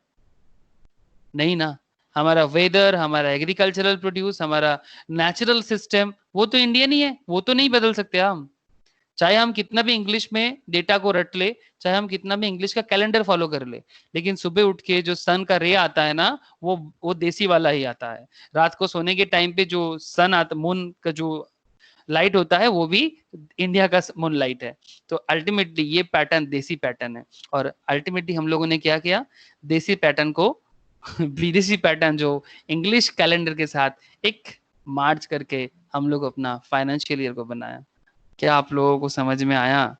नहीं ना। हमारा वेदर, हमारा एग्रीकल्चरल प्रोड्यूस, हमारा नेचुरल सिस्टम, वो तो इंडियन ही है, वो तो नहीं बदल सकते हम। चाहे हम कितना भी इंग्लिश में डेटा को रट ले, चाहे हम कितना भी इंग्लिश का कैलेंडर फॉलो कर ले, लेकिन सुबह उठ के जो सन का रे आता है ना, वो देसी वाला ही आता है। रात को सोने के टाइम पे जो सन आता, मून का जो लाइट होता है, वो भी इंडिया का मून लाइट है। तो अल्टीमेटली ये पैटर्न देसी पैटर्न है, और अल्टीमेटली हम लोगों ने क्या किया, देसी पैटर्न को विदेशी पैटर्न जो इंग्लिश कैलेंडर के साथ एक मार्च करके हम लोग अपना फाइनेंशियल ईयर को बनाया। क्या आप लोगों को समझ में आया?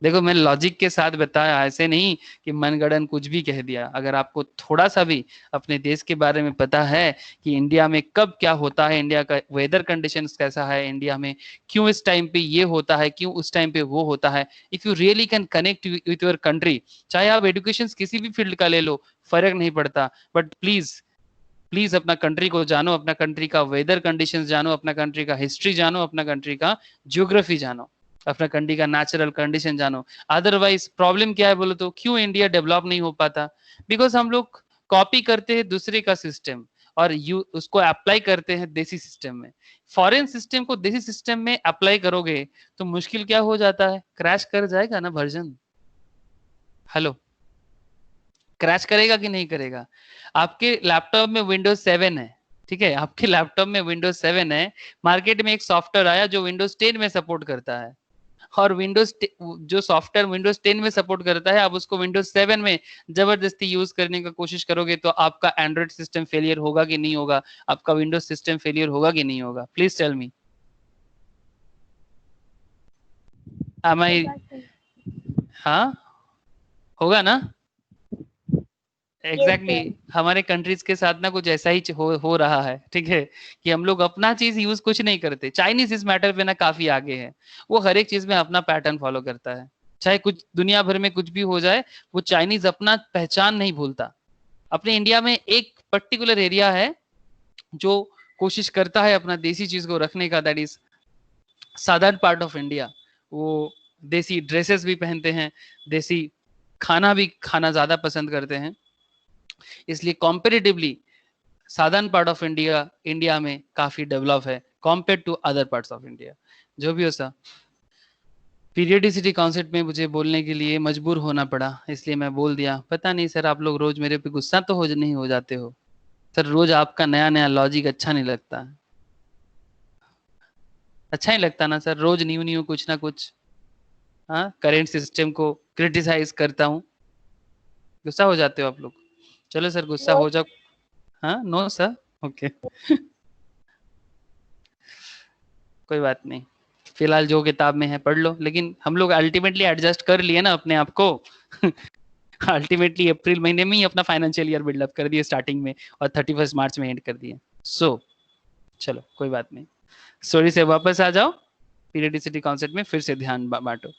देखो मैं लॉजिक के साथ बताया, ऐसे नहीं कि मनगढ़ंत कुछ भी कह दिया। अगर आपको थोड़ा सा भी अपने देश के बारे में पता है कि इंडिया में कब क्या होता है, इंडिया का वेदर कंडीशंस कैसा है, इंडिया में क्यों इस टाइम पे ये होता है, क्यों उस टाइम पे वो होता है, if you really can connect with your country, चाहे आप एजुकेशन किसी भी फील्ड का ले लो, फर्क नहीं पड़ता, बट प्लीज अपना कंट्री को जानो, अपना कंट्री का वेदर कंडीशंस जानो, अपना कंट्री का हिस्ट्री जानो, अपना कंट्री का ज्योग्राफी जानो, अपना कंट्री का नेचुरल कंडीशन जानो। अदरवाइज प्रॉब्लम क्या है बोलो तो, क्यों इंडिया डेवलप नहीं हो पाता? बिकॉज हम लोग कॉपी करते हैं दूसरे का सिस्टम, और उसको अप्लाई करते हैं देसी सिस्टम में। फॉरेन सिस्टम को देसी सिस्टम में अप्लाई करोगे तो मुश्किल क्या हो जाता है, क्रैश कर जाएगा ना वर्जन। हेलो, क्रैश करेगा कि नहीं करेगा? आपके लैपटॉप में विंडोज 7 है, ठीक है, आपके लैपटॉप में विंडोज 7 है, मार्केट में एक सॉफ्टवेयर आया जो विंडोज 10 में सपोर्ट करता है, और विंडोज जो सॉफ्टवेयर विंडोज 10 में सपोर्ट करता है, आप उसको विंडोज 7 में जबरदस्ती यूज करने का कोशिश करोगे तो आपका एंड्रॉइड सिस्टम फेलियर होगा कि नहीं होगा? आपका विंडोज सिस्टम फेलियर होगा कि नहीं होगा? Please tell me. Am I? हाँ, होगा ना। एग्जैक्टली हमारे कंट्रीज के साथ ना कुछ ऐसा ही हो रहा है, ठीक है, कि हम लोग अपना चीज यूज कुछ नहीं करते। चाइनीज इस मैटर पे ना काफी आगे है, वो हर एक चीज में अपना पैटर्न फॉलो करता है, चाहे कुछ दुनिया भर में कुछ भी हो जाए, वो चाइनीज अपना पहचान नहीं भूलता। अपने इंडिया में एक पर्टिकुलर एरिया है जो कोशिश करता है अपना देसी चीज को रखने का, that is southern part of India. वो देसी ड्रेसेस भी पहनते हैं, देसी खाना भी खाना ज्यादा पसंद करते हैं, इसलिए comparatively southern part of India में काफी डेवलप है compared to other parts of India. जो भी हो सा पीरियडिसिटी कॉन्सेप्ट में मुझे बोलने के लिए मजबूर होना पड़ा, इसलिए मैं बोल दिया। पता नहीं सर, आप लोग रोज मेरे पे गुस्सा तो नहीं हो जाते हो सर? रोज आपका नया नया लॉजिक अच्छा नहीं लगता? अच्छा ही लगता ना सर, रोज न्यू न्यू कुछ ना कुछ। हाँ, करेंट सिस्टम को क्रिटिसाइज करता हूँ, गुस्सा हो जाते हो आप लोग? चलो सर, गुस्सा No. हो जाओ। हाँ, नो सर, ओके कोई बात नहीं, फिलहाल जो किताब में है पढ़ लो। लेकिन हम लोग अल्टीमेटली एडजस्ट कर लिए ना अपने आप को अल्टीमेटली अप्रैल महीने में ही अपना फाइनेंशियल ईयर बिल्डअप कर दिए स्टार्टिंग में, और 31 मार्च में एंड कर दिए। सो चलो कोई बात नहीं, स्टोरी से वापस आ जाओ, पीरियडिसिटी कॉन्सेप्ट में फिर से ध्यान बांटो।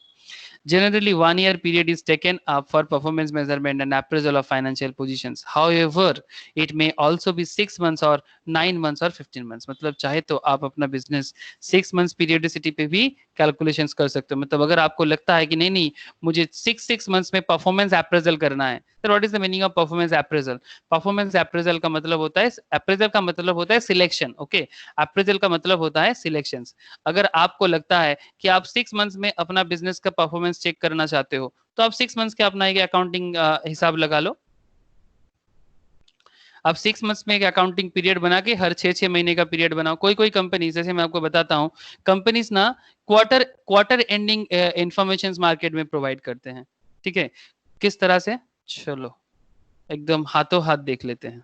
Generally, 1 year period is taken up for performance measurement and appraisal of financial positions. However, it may also be 6 months or 9 months or 15 months. मतलब चाहे तो आप अपना बिजनेस 6 months periodicity पे भी कैलकुलेशंस कर सकते हो। मतलब अगर आपको लगता है कि नहीं नहीं मुझे 6 months में परफॉर्मेंस अप्रेजल करना है, तो what is the meaning of performance appraisal? Performance appraisal का मतलब होता है, अप्रेजल का मतलब होता है सिलेक्शन। ओके, अप्रेजल का मतलब होता है सिलेक्शंस। अगर आपको लगता है कि आप 6 मंथ्स में अपना बिजनेस का परफॉर्मेंस चेक करना चाहते हो, तो आप 6 मंथ्स के अपना एक अकाउंटिंग हिसाब लगा लो। आप 6 मंथ्स में एक अकाउंटिंग पीरियड बना के हर 6 महीने का पीरियड बनाओ। कोई कोई कंपनी, जैसे मैं आपको बताता हूँ, कंपनीज ना क्वार्टर एंडिंग इंफॉर्मेशन मार्केट में प्रोवाइड करते हैं। ठीक है, किस तरह से? चलो एकदम हाथों हाथ देख लेते हैं।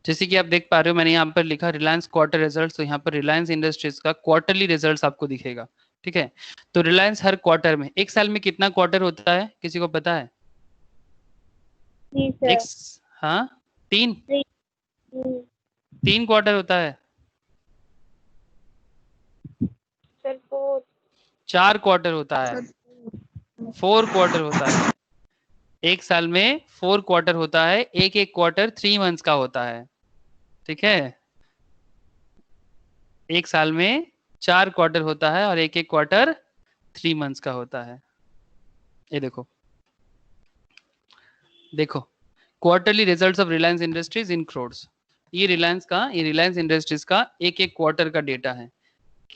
जैसे कि आप देख पा रहे हो, मैंने यहाँ पर लिखा रिलायंस क्वार्टर रिजल्ट्स, तो यहाँ पर रिलायंस इंडस्ट्रीज का क्वार्टरली रिजल्ट्स आपको दिखेगा। ठीक है, तो रिलायंस हर क्वार्टर में, एक साल में कितना क्वार्टर होता है, किसी को पता है? जी सर। एक, हाँ, 3 क्वार्टर होता है। सर 4। 4 क्वार्टर होता है, 4 क्वार्टर होता है। एक साल में 4 क्वार्टर होता है, एक एक क्वार्टर 3 मंथ्स का होता है। ठीक है, एक साल में 4 क्वार्टर होता है और एक एक क्वार्टर 3 मंथ्स का होता है। ये देखो देखो, quarterly results of Reliance industries in crores. ये रिलायंस इंडस्ट्रीज का एक एक क्वार्टर का डेटा है।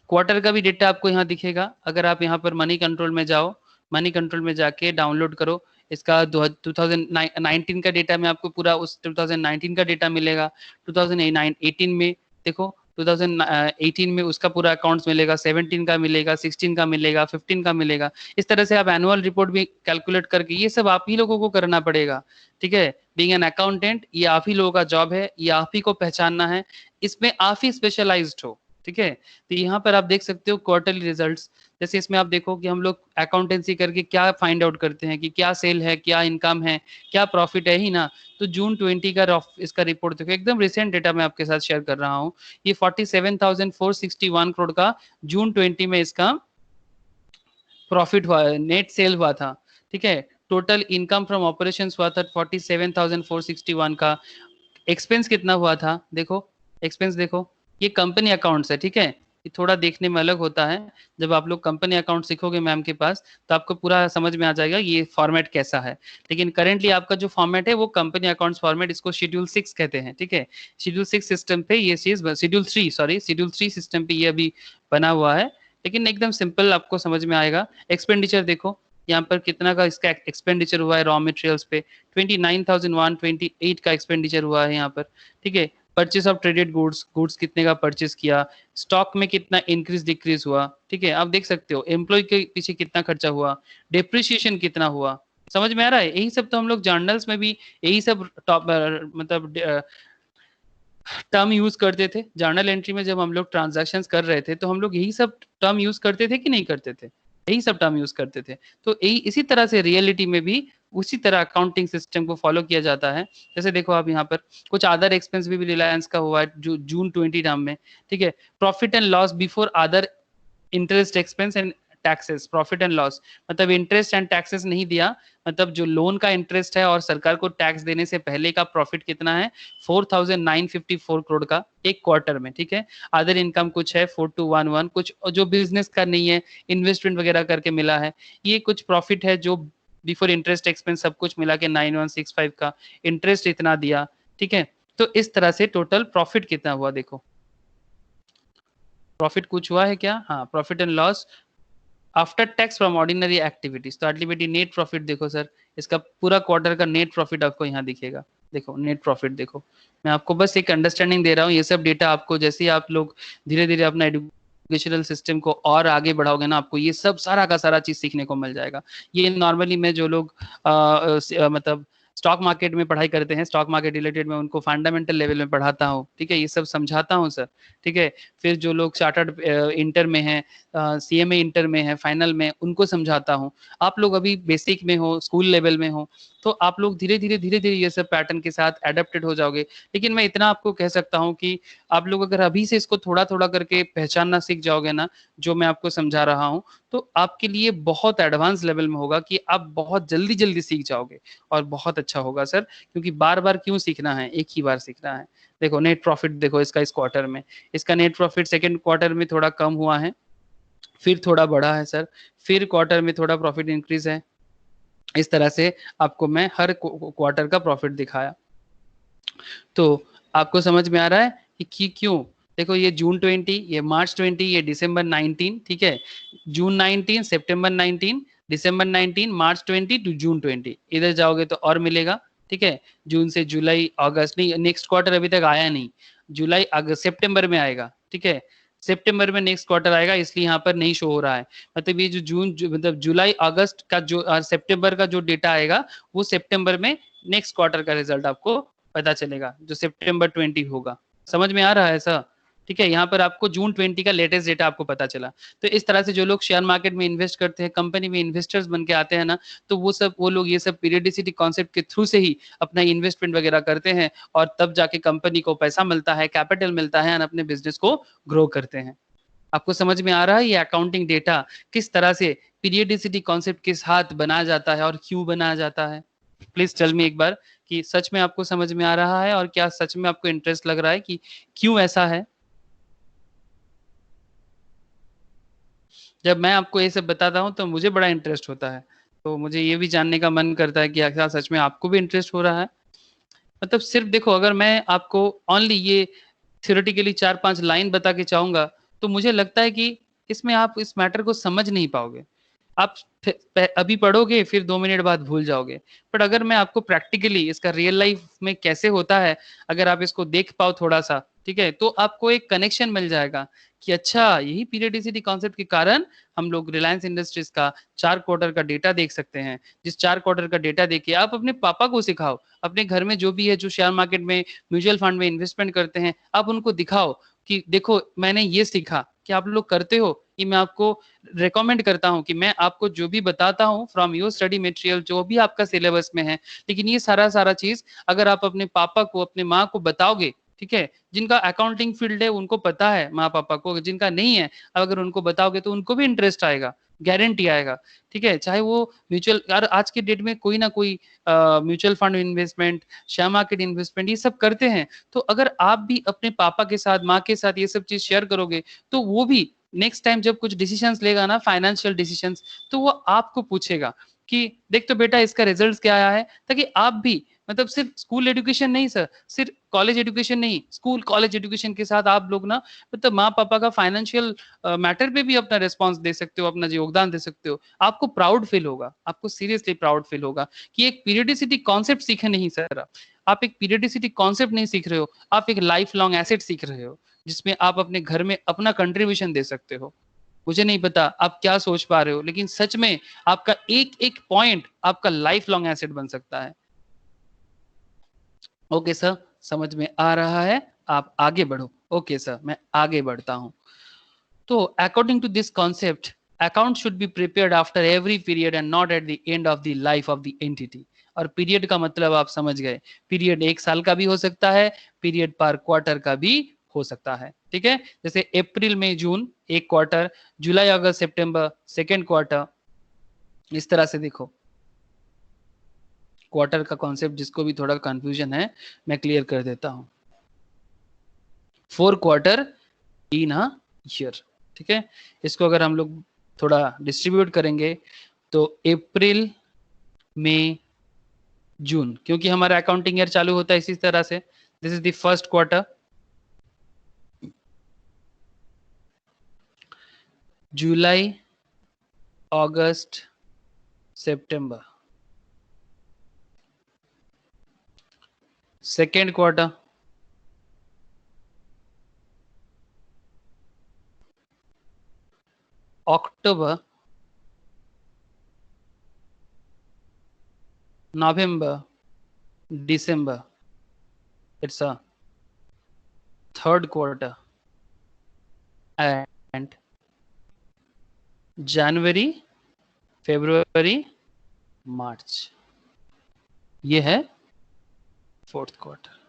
क्वार्टर का भी डेटा आपको यहाँ दिखेगा। अगर आप यहाँ पर मनी कंट्रोल में जाओ, मनी कंट्रोल में जाके डाउनलोड करो, इसका 2019 का डेटा में आपको पूरा उस 2019 का डेटा मिलेगा। 2018 में देखो, 2018 में उसका पूरा अकाउंट्स मिलेगा, 17 का मिलेगा, 16 का मिलेगा, 15 का मिलेगा। इस तरह से आप एनुअल रिपोर्ट भी कैलकुलेट करके, ये सब आप ही लोगों को करना पड़ेगा। ठीक है, बीइंग एन अकाउंटेंट, ये आप ही लोगों का जॉब है, ये आप ही को पहचानना है, इसमें आप ही स्पेशलाइज्ड हो। ठीक है, तो यहाँ पर आप देख सकते हो क्वार्टरली रिजल्ट्स। जैसे इसमें आप देखो कि हम लोग अकाउंटेंसी करके क्या फाइंड आउट करते हैं कि क्या सेल है, क्या इनकम है, क्या प्रॉफिट है ही ना। तो जून 20 का इसका रिपोर्ट देखो, एकदम रिसेंट डेटा मैं आपके साथ शेयर कर रहा हूँ। ये 47,461 करोड़ का जून 20 में इसका प्रॉफिट हुआ, नेट सेल हुआ था। ठीक है, टोटल इनकम फ्रॉम ऑपरेशंस हुआ था 47,461 का। एक्सपेंस कितना हुआ था देखो, एक्सपेंस देखो, ये कंपनी अकाउंट्स है। ठीक है, ये थोड़ा देखने में अलग होता है। जब आप लोग कंपनी अकाउंट सीखोगे मैम के पास, तो आपको पूरा समझ में आ जाएगा ये फॉर्मेट कैसा है। लेकिन करेंटली आपका जो फॉर्मेट है वो कंपनी अकाउंट्स फॉर्मेट, इसको शेड्यूल 6 कहते हैं। ठीक है, शेड्यूल 6 सिस्टम पे ये चीज, शेड्यूल 3 सिस्टम पे ये अभी बना हुआ है। लेकिन एकदम सिंपल आपको समझ में आएगा। एक्सपेंडिचर देखो, यहाँ पर कितना का इसका एक्सपेंडिचर हुआ है रॉ मटेरियल्स पे, 29,128 का एक्सपेंडिचर हुआ है यहाँ पर। ठीक है, परचेस ऑफ ट्रेडेड गुड्स कितने का परचेस किया, स्टॉक में कितना इंक्रीज डिक्रीज हुआ। ठीक है, आप देख सकते हो एम्प्लॉय के पीछे कितना खर्चा हुआ, डिप्रिसिएशन कितना हुआ। समझ में आ रहा है? यही सब तो हम लोग जर्नल्स में भी यही सब टॉप मतलब टर्म यूज करते थे। जर्नल एंट्री में जब हम लोग ट्रांजैक्शंस कर रहे थे, तो हम लोग यही सब टर्म यूज करते थे कि नहीं करते थे? यही सब टर्म यूज करते थे। तो यही इसी तरह से रियलिटी में भी उसी तरह अकाउंटिंग सिस्टम को फॉलो किया जाता है। जैसे देखो आप यहाँ पर कुछ अदर एक्सपेंस भी रिलायंस का हुआ है जून 20 टर्म में। ठीक है, profit and loss before other interest expense and taxes, profit and loss, मतलब इंटरेस्ट एंड टैक्सेस नहीं दिया, मतलब जो लोन का इंटरेस्ट है और सरकार को टैक्स देने से पहले का प्रॉफिट कितना है 4954 करोड़ का एक क्वार्टर में, ठीक है। अदर इनकम कुछ है 4211, कुछ जो बिजनेस का नहीं है, इन्वेस्टमेंट वगैरह करके मिला है, ये कुछ प्रॉफिट है जो बिफोर इंटरेस्ट एक्सपेंस सब कुछ मिला के 9165 का, इंटरेस्ट इतना दिया, ठीक है। तो इस तरह से टोटल प्रॉफिट कितना हुआ देखो, प्रॉफिट कुछ हुआ है क्या, हाँ, profit and loss after tax from ordinary activities, तो अल्टीमेटली नेट प्रॉफिट देखो सर, इसका पूरा क्वार्टर का नेट प्रॉफिट आपको यहाँ दिखेगा, देखो नेट प्रॉफिट देखो, मैं आपको बस एक अंडरस्टैंडिंग दे रहा हूँ, ये सब डेटा आपको जैसे ही आप लोग धीरे धीरे अपना एजुकेशनल सिस्टम को और आगे बढ़ाओगे ना, आपको ये सब सारा का सारा चीज सीखने को मिल जाएगा। ये नॉर्मली मैं जो लोग मतलब स्टॉक मार्केट में पढ़ाई करते हैं, स्टॉक मार्केट रिलेटेड मैं उनको फंडामेंटल लेवल में पढ़ाता हूँ, ठीक है, ये सब समझाता हूँ सर, ठीक है। फिर जो लोग चार्टर्ड इंटर में हैं, सीएमए इंटर में है, फाइनल में, उनको समझाता हूँ। आप लोग अभी बेसिक में हो, स्कूल लेवल में हो, तो आप लोग धीरे धीरे ये सब पैटर्न के साथ एडेप्टेड हो जाओगे। लेकिन मैं इतना आपको कह सकता हूँ कि आप लोग अगर अभी से इसको थोड़ा थोड़ा करके पहचानना सीख जाओगे ना, जो मैं आपको समझा रहा हूँ, तो आपके लिए बहुत एडवांस लेवल में होगा कि आप बहुत जल्दी जल्दी सीख जाओगे और बहुत अच्छा होगा सर, क्योंकि बार बार क्यों सीखना है, एक ही बार सीखना है। देखो नेट प्रॉफिट देखो इसका इस क्वार्टर में, इसका नेट प्रॉफिट सेकेंड क्वार्टर में थोड़ा कम हुआ है, फिर थोड़ा बढ़ा है सर, फिर क्वार्टर में थोड़ा प्रॉफिट इंक्रीज है। इस तरह से आपको मैं हर क्वार्टर का प्रॉफिट दिखाया, तो आपको समझ में आ रहा है कि क्यों। देखो ये जून 20, ये मार्च 20, ये दिसंबर 19, ठीक है, जून 19, सितंबर 19, दिसंबर 19, मार्च 20 टू जून 20, इधर जाओगे तो और मिलेगा, ठीक है। जून से जुलाई अगस्त, नहीं नेक्स्ट क्वार्टर अभी तक आया नहीं, जुलाई अगस्त सितंबर में आएगा, ठीक है, सितंबर में नेक्स्ट क्वार्टर आएगा, इसलिए यहाँ पर नहीं शो हो रहा है। मतलब ये जो मतलब जुलाई अगस्त का जो सितंबर का जो डेटा आएगा, वो सितंबर में नेक्स्ट क्वार्टर का रिजल्ट आपको पता चलेगा, जो सितंबर 20 होगा। समझ में आ रहा है ऐसा, ठीक है। यहाँ पर आपको जून 20 का लेटेस्ट डेटा आपको पता चला। तो इस तरह से जो लोग शेयर मार्केट में इन्वेस्ट करते हैं, कंपनी में इन्वेस्टर्स बन के आते हैं ना, तो वो लोग ये सब पीरियडिसिटी कॉन्सेप्ट के थ्रू से ही अपना इन्वेस्टमेंट वगैरह करते हैं, और तब जाके कंपनी को पैसा मिलता है, कैपिटल मिलता है, और अपने बिजनेस को ग्रो करते हैं। आपको समझ में आ रहा है ये अकाउंटिंग डेटा किस तरह से पीरियडिसिटी कॉन्सेप्ट के साथ बनाया जाता है और क्यों बनाया जाता है? प्लीज टेल मी एक बार कि सच में आपको समझ में आ रहा है, और क्या सच में आपको इंटरेस्ट लग रहा है कि क्यों ऐसा है? जब मैं आपको ये सब बताता हूँ तो मुझे बड़ा इंटरेस्ट होता है, तो मुझे ये भी जानने का मन करता है कि क्या सच में आपको भी इंटरेस्ट हो रहा है। मतलब सिर्फ देखो, अगर मैं आपको ओनली ये थ्योरेटिकली 4-5 लाइन बता के चाहूंगा, तो मुझे लगता है कि इसमें आप इस मैटर को समझ नहीं पाओगे। आप अभी पढ़ोगे, फिर 2 मिनट बाद भूल जाओगे। बट अगर मैं आपको प्रैक्टिकली इसका रियल लाइफ में कैसे होता है, अगर आप इसको देख पाओ थोड़ा सा, ठीक है, तो आपको एक कनेक्शन मिल जाएगा कि अच्छा, यही पीरियडिसिटी कॉन्सेप्ट के कारण हम लोग रिलायंस इंडस्ट्रीज का 4 क्वार्टर का डेटा देख सकते हैं। जिस 4 क्वार्टर का डेटा देके आप अपने पापा को सिखाओ, अपने घर में जो भी है जो शेयर मार्केट में म्यूचुअल फंड में इन्वेस्टमेंट करते हैं, आप उनको दिखाओ कि देखो मैंने ये सीखा, कि आप लोग करते हो, कि मैं आपको रेकमेंड करता हूं कि मैं आपको जो भी बताता हूं फ्रॉम योर स्टडी मटेरियल, जो भी आपका सिलेबस में है, लेकिन ये सारा चीज अगर आप अपने पापा को, अपने माँ को बताओगे, ठीक है, जिनका अकाउंटिंग फील्ड है उनको पता है माँ पापा को, जिनका नहीं है अगर उनको बताओगे तो उनको भी इंटरेस्ट आएगा, गारंटी आएगा, ठीक है। चाहे वो म्यूचुअल, यार आज के डेट में कोई ना कोई mutual fund investment, share market investment, ये सब करते हैं। तो अगर आप भी अपने पापा के साथ, माँ के साथ ये सब चीज शेयर करोगे, तो वो भी नेक्स्ट टाइम जब कुछ डिसीजंस लेगा ना, फाइनेंशियल डिसीजंस, तो वो आपको पूछेगा कि देख तो बेटा इसका रिजल्ट क्या आया है, ताकि आप भी, मतलब सिर्फ स्कूल एजुकेशन नहीं सर, सिर्फ कॉलेज एजुकेशन नहीं, स्कूल कॉलेज एजुकेशन के साथ आप लोग ना, मतलब माँ पापा का फाइनेंशियल मैटर पे भी अपना रिस्पॉन्स दे सकते हो, अपना योगदान दे सकते हो। आपको प्राउड फील होगा, आपको सीरियसली प्राउड फील होगा कि एक पीरियडिसिटी कॉन्सेप्ट सीखे नहीं सर, आप एक पीरियडिसिटी कॉन्सेप्ट नहीं सीख रहे हो, आप एक लाइफ लॉन्ग एसेट सीख रहे हो, जिसमें आप अपने घर में अपना कंट्रीब्यूशन दे सकते हो। मुझे नहीं पता आप क्या सोच पा रहे हो, लेकिन सच में आपका एक एक पॉइंट आपका लाइफ लॉन्ग एसेट बन सकता है। ओके सर, समझ में आ रहा है, आप आगे बढ़ो। ओके सर, मैं आगे बढ़ता हूं। तो according to this concept, account should be prepared after every period and not at the end of the life of the entity. और पीरियड का मतलब आप समझ गए, पीरियड 1 साल का भी हो सकता है, पीरियड पर क्वार्टर का भी हो सकता है, ठीक है। जैसे अप्रैल मई जून एक क्वार्टर, जुलाई अगस्त सितंबर सेकेंड क्वार्टर, इस तरह से देखो क्वार्टर का कॉन्सेप्ट जिसको भी थोड़ा कंफ्यूजन है मैं क्लियर कर देता हूं। 4 क्वार्टर इन अ ईयर, ठीक है। इसको अगर हम लोग थोड़ा डिस्ट्रीब्यूट करेंगे तो अप्रैल मई जून, क्योंकि हमारा अकाउंटिंग ईयर चालू होता है इसी तरह से, this is the first quarter. जुलाई अगस्त सितंबर सेकेंड क्वार्टर, अक्टूबर नवंबर दिसंबर, it's a third quarter, and जनवरी फरवरी मार्च, ये है फोर्थ क्वार्टर।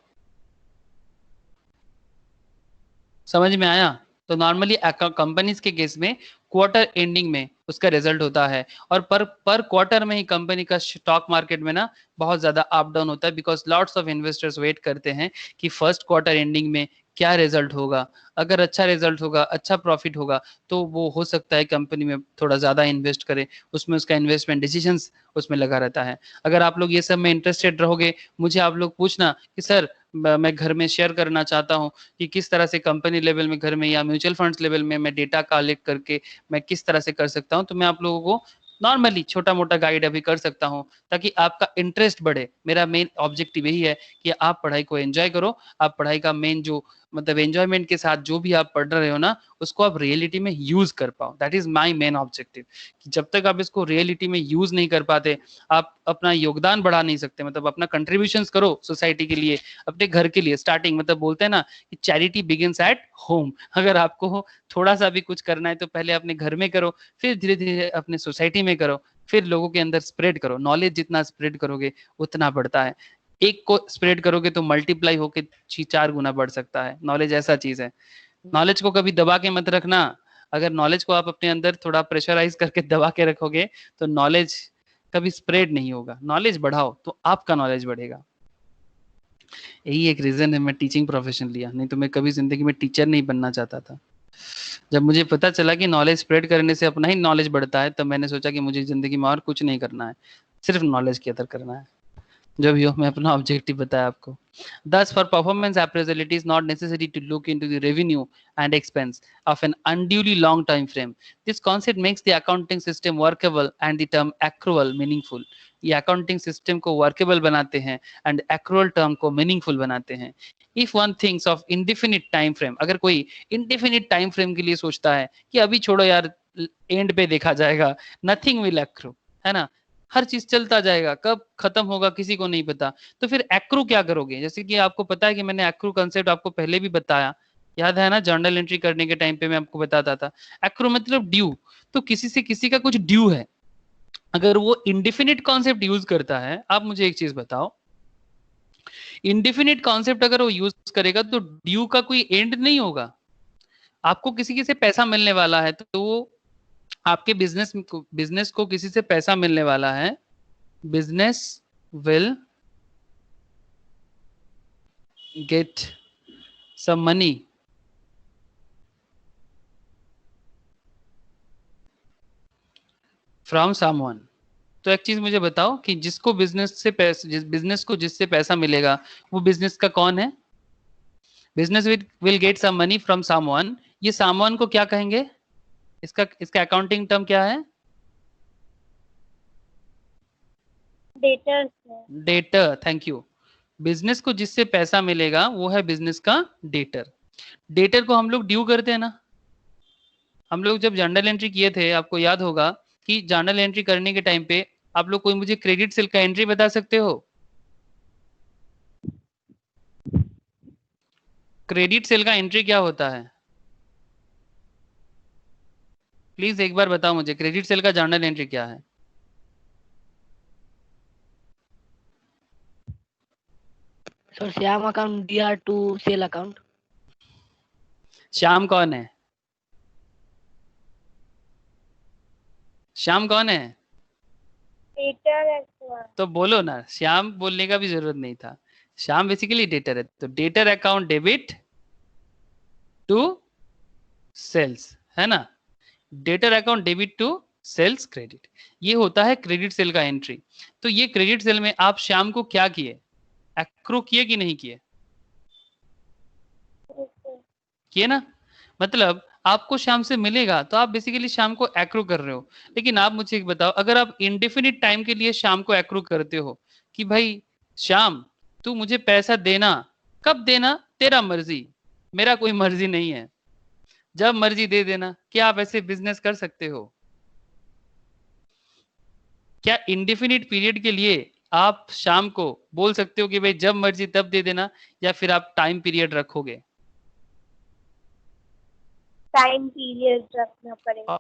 समझ में आया? तो नॉर्मली कंपनीज के केस में क्वार्टर एंडिंग में उसका रिजल्ट होता है, और पर क्वार्टर में ही कंपनी का स्टॉक मार्केट में ना बहुत ज्यादा अप डाउन होता है, because lots of investors wait करते हैं कि फर्स्ट क्वार्टर एंडिंग में क्या रिजल्ट होगा। अगर अच्छा रिजल्ट होगा, अच्छा प्रॉफिट होगा, तो वो हो सकता है कंपनी में थोड़ा ज्यादा इन्वेस्ट करे, उसमें उसका इन्वेस्टमेंट डिसीजंस उसमें लगा रहता है। अगर आप लोग ये सब में इंटरेस्टेड रहोगे, मुझे आप लोग पूछना कि सर मैं घर में शेयर करना चाहता हूँ कि किस तरह से कंपनी लेवल में घर में या म्यूचुअल फंड्स लेवल में मैं डेटा कलेक्ट करके मैं किस तरह से कर सकता हूँ, तो मैं आप लोगों को नॉर्मली छोटा मोटा गाइड अभी कर सकता हूँ, ताकि आपका इंटरेस्ट बढ़े। मेरा मेन ऑब्जेक्टिव यही है कि आप पढ़ाई को एंजॉय करो, आप पढ़ाई का मेन जो मतलब एंजॉयमेंट के साथ जो भी आप पढ़ रहे हो ना, उसको आप रियलिटी में यूज कर पाओ। That is my main objective, कि जब तक आप इसको रियलिटी में यूज नहीं कर पाते, आप अपना योगदान बढ़ा नहीं सकते, मतलब अपना कंट्रीब्यूशंस करो सोसाइटी के लिए, अपने घर के लिए। स्टार्टिंग मतलब बोलते हैं ना कि चैरिटी बिगिंस एट होम। अगर आपको थोड़ा सा भी कुछ करना है तो पहले अपने घर में करो, फिर धीरे धीरे अपने सोसाइटी में करो, फिर लोगों के अंदर स्प्रेड करो। नॉलेज जितना स्प्रेड करोगे उतना बढ़ता है। एक को स्प्रेड करोगे तो मल्टीप्लाई होके 4 गुना बढ़ सकता है। नॉलेज ऐसा चीज है, नॉलेज को कभी दबा के मत रखना। अगर नॉलेज को आप अपने अंदर थोड़ा प्रेशराइज करके दबा के रखोगे तो नॉलेज कभी स्प्रेड नहीं होगा। नॉलेज बढ़ाओ तो आपका नॉलेज बढ़ेगा। यही एक रीजन है मैं टीचिंग प्रोफेशन लिया, नहीं तो मैं कभी जिंदगी में टीचर नहीं बनना चाहता था। जब मुझे पता चला कि नॉलेज स्प्रेड करने से अपना ही नॉलेज बढ़ता है, तब मैंने सोचा कि मुझे जिंदगी में और कुछ नहीं करना है, सिर्फ नॉलेज की कदर करना है। जब यो मैं अपना ऑब्जेक्टिव बताया आपको। Thus, for performance appraisal, it is not necessary to look into the revenue and expense of an unduly long time frame. This concept makes the accounting system workable and the term accrual meaningful. ये accounting system को workable बनाते हैं and accrual term को meaningful बनाते हैं। If one thinks of indefinite time frame, अगर कोई indefinite time frame के लिए सोचता है कि अभी छोड़ो यार, एंड पे देखा जाएगा, nothing will accrue, है ना, हर चीज चलता जाएगा, कब खत्म होगा किसी को नहीं पता, तो फिर एक्रू क्या करोगे? जैसे कि आपको पता है कि मैंने एक्रू कंसेप्ट आपको पहले भी बताया, याद है ना, जर्नल एंट्री करने के टाइम पे मैं आपको बताता था। एक्रू मतलब ड्यू, तो किसी से किसी का कुछ ड्यू है, अगर वो इंडिफिनिट कॉन्सेप्ट यूज करता है, आप मुझे एक चीज बताओ, इंडिफिनिट कॉन्सेप्ट अगर वो यूज करेगा तो ड्यू का कोई एंड नहीं होगा। आपको किसी से पैसा मिलने वाला है तो वो आपके बिजनेस को किसी से पैसा मिलने वाला है, business will get some money from someone। तो एक चीज मुझे बताओ कि जिसको बिजनेस को जिससे पैसा मिलेगा वो बिजनेस का कौन है? Business will get some money from someone, ये समवन को क्या कहेंगे? इसका अकाउंटिंग टर्म क्या है? डेटर्स है। Debtor, thank you. बिजनेस को जिससे पैसा मिलेगा वो है बिजनेस का डेटर। डेटर को हम लोग ड्यू करते हैं ना। हम लोग जब जर्नल एंट्री किए थे, आपको याद होगा कि जर्नल एंट्री करने के टाइम पे आप लोग कोई मुझे क्रेडिट सेल का एंट्री बता सकते हो? क्रेडिट सेल का एंट्री क्या होता है? प्लीज एक बार बताओ मुझे, क्रेडिट सेल का जर्नल एंट्री क्या है? Sir, Siam account DR to sale account. Shyam कौन है? श्याम कौन है? Debtor acquire. तो बोलो ना, श्याम बोलने का भी जरूरत नहीं था। श्याम बेसिकली डेटर है, तो debtor account debit to sales, है ना? Debtor account debit to sales credit, ये होता है क्रेडिट सेल का एंट्री। तो ये क्रेडिट सेल में आप श्याम को क्या किए? एक्रू किए कि नहीं किए? किए ना। मतलब आपको श्याम से मिलेगा तो आप बेसिकली श्याम को एक्रू कर रहे हो। लेकिन आप मुझे एक बताओ, अगर आप इंडेफिनिट टाइम के लिए श्याम को एक्रू करते हो कि भाई श्याम तू मुझे पैसा देना, कब देना तेरा मर्जी, मेरा कोई मर्जी नहीं है, जब मर्जी दे देना, क्या आप ऐसे बिजनेस कर सकते हो? क्या इंडेफिनिट पीरियड के लिए आप शाम को बोल सकते हो कि भाई जब मर्जी तब दे देना, या फिर आप टाइम पीरियड रखोगे? टाइम पीरियड रखना पड़ेगा।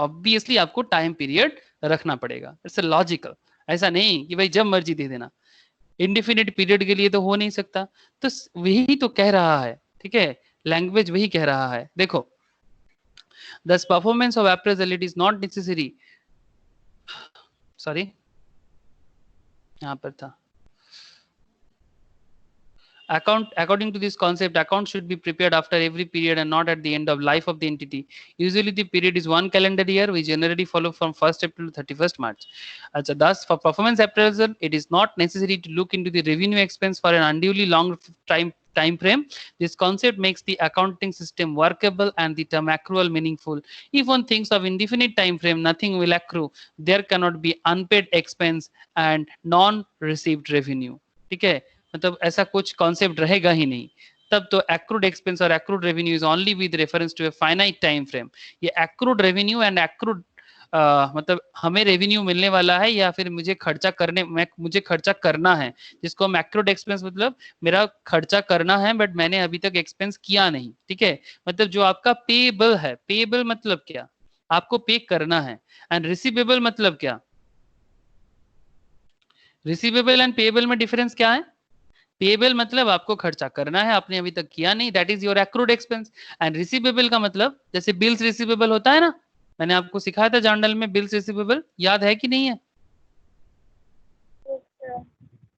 ऑब्वियसली आपको टाइम पीरियड रखना पड़ेगा, इट्स लॉजिकल। ऐसा नहीं कि भाई जब मर्जी दे देना, इंडेफिनिट पीरियड के लिए तो हो नहीं सकता। तो वही तो कह रहा है, ठीक है, लैंग्वेज वही कह रहा है। देखो, दस performance of appraisal it is not necessary, sorry यहां पर था, according to this concept, account should be prepared after every period and not at the end of life of the entity. Usually the period is 1 calendar year, we generally follow from 1st April to 31st March. Thus for performance appraisal it is not necessary to look into the revenue expense for an unduly long time frame. This concept makes the accounting system workable and the term accrual meaningful. If one thinks of indefinite time frame, nothing will accrue, there cannot be unpaid expense and non received revenue. ठीक है, मतलब ऐसा कुछ concept रहेगा ही नहीं। तब तो accrued expense और accrued revenue is only with reference to a finite time frame. ये एक्रूड रेवेन्यू एंड एक्रूड मतलब हमें रेवेन्यू मिलने वाला है या फिर मुझे खर्चा करने, मुझे खर्चा करना है, जिसको हम एक्रूड एक्सपेंस मतलब मेरा खर्चा करना है बट मैंने अभी तक एक्सपेंस किया नहीं, ठीक है। मतलब जो आपका पेएबल है, पेएबल मतलब क्या, आपको पे करना है, एंड रिसीवेबल मतलब क्या, रिसीवेबल एंड पेएबल में डिफरेंस क्या है? पेएबल मतलब आपको खर्चा करना है, आपने अभी तक किया नहीं, that is your accrued expense. And receivable का मतलब जैसे बिल्स रिसीवेबल होता है ना, मैंने आपको सिखाया था जर्नल में बिल्स रिसीवेबल, याद है कि नहीं है?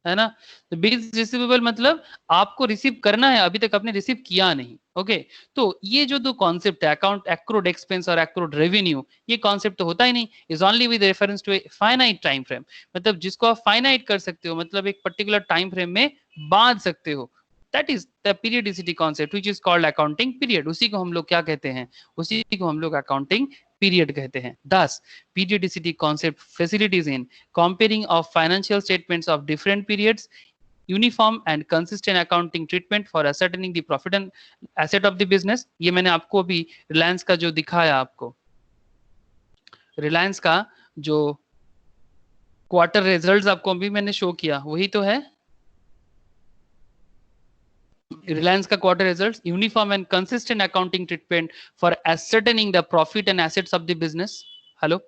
है ना। तो बिल्स रिसीवेबल मतलब आपको रिसीव करना है, अभी तक आपने रिसीव किया नहीं। ओके, तो ये जो दो कॉन्सेप्ट है, अकाउंट एक्रूड एक्सपेंस और एक्रूड रेवेन्यू, ये कॉन्सेप्ट तो होता ही नहीं, is only with reference to a finite time frame. मतलब जिसको आप फाइनाइट कर सकते हो, मतलब एक पर्टिकुलर टाइम फ्रेम में बांध सकते हो, that is the periodicity concept which is called accounting period. उसी को हम लोग क्या कहते हैं? उसी को हम लोग अकाउंटिंग पीरियड कहते हैं। दस periodicity concept facilities in comparing of financial statements of different periods, uniform and consistent accounting treatment for ascertaining the profit and asset of the business। ये मैंने आपको अभी रिलायंस का जो दिखाया, आपको रिलायंस का जो क्वार्टर रिजल्ट्स आपको अभी मैंने शो किया, वही तो है रिलायंस का quarter results. Uniform and consistent accounting treatment for ascertaining the profit and assets of the business। Hello,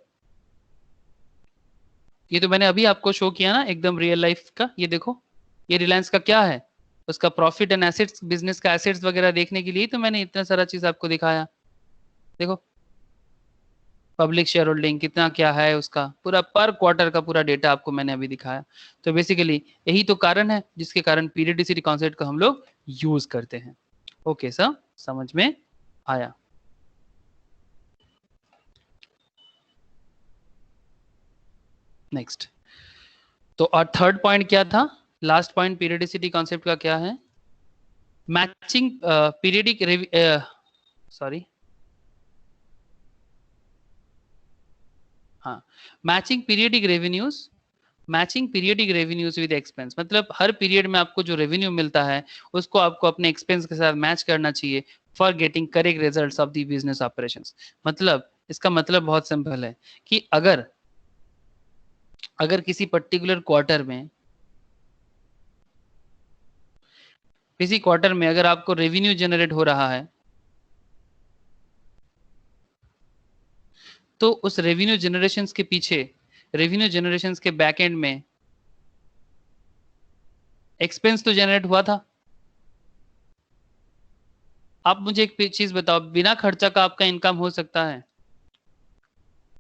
ये तो मैंने अभी आपको शो किया ना एकदम रियल लाइफ का। ये देखो, ये रिलायंस का क्या है, उसका प्रॉफिट एंड एसेट्स, बिजनेस का एसेट्स वगैरह देखने के लिए तो मैंने इतना सारा चीज आपको दिखाया। देखो पब्लिक शेयर होल्डिंग कितना क्या है, उसका पूरा पर क्वार्टर का पूरा डेटा आपको मैंने अभी दिखाया। तो बेसिकली यही तो कारण है जिसके कारण पीरियडिसिटी कॉन्सेप्ट को हम लोग यूज करते हैं। ओके सर, समझ में आया? नेक्स्ट, तो और थर्ड पॉइंट क्या था? लास्ट पॉइंट पीरियडिसिटी कॉन्सेप्ट का क्या है? मैचिंग पीरियडिक सॉरी हाँ, matching periodic revenues, matching periodic revenues with expense. मतलब हर पीरियड में आपको जो रेवेन्यू मिलता है उसको आपको अपने एक्सपेंस के साथ मैच करना चाहिए for getting correct results of the business operations. मतलब इसका मतलब बहुत सिंपल है कि अगर किसी पर्टिकुलर क्वार्टर में, किसी क्वार्टर में अगर आपको रेवेन्यू जनरेट हो रहा है तो उस रेवेन्यू जनरेशंस के पीछे, रेवेन्यू जनरेशंस के बैक एंड में एक्सपेंस तो जनरेट हुआ था। आप मुझे एक चीज बताओ, बिना खर्चा का आपका इनकम हो सकता है?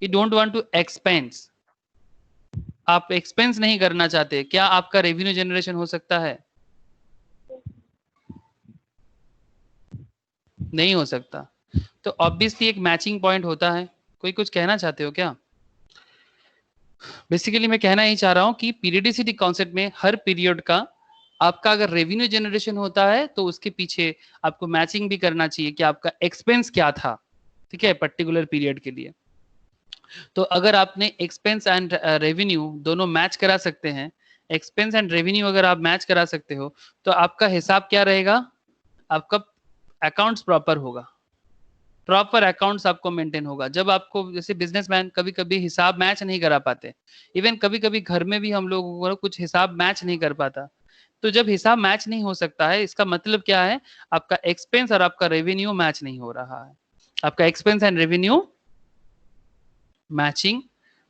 You don't want to expense, आप एक्सपेंस नहीं करना चाहते, क्या आपका रेवेन्यू जनरेशन हो सकता है? नहीं हो सकता। तो ऑब्वियसली एक मैचिंग पॉइंट होता है। कोई कुछ कहना चाहते हो क्या? बेसिकली मैं कहना ही चाह रहा हूं कि पीरियडिसिटी कॉन्सेप्ट में हर पीरियड का आपका अगर रेवेन्यू जनरेशन होता है तो उसके पीछे आपको मैचिंग भी करना चाहिए कि आपका एक्सपेंस क्या था, ठीक है, पर्टिकुलर पीरियड के लिए। तो अगर आपने एक्सपेंस एंड रेवेन्यू दोनों मैच करा सकते हैं, एक्सपेंस एंड रेवेन्यू अगर आप मैच करा सकते हो, तो आपका हिसाब क्या रहेगा? आपका अकाउंट्स प्रॉपर होगा, प्रॉपर अकाउंट्स आपको मेंटेन होगा। जब आपको, जैसे बिजनेसमैन कभी कभी हिसाब मैच नहीं करा पाते, इवन कभी कभी घर में भी हम लोगों को कुछ हिसाब मैच नहीं कर पाता। तो जब हिसाब मैच नहीं हो सकता है, इसका मतलब क्या है? आपका एक्सपेंस और आपका रेवेन्यू मैच नहीं हो रहा है। आपका expense and revenue matching,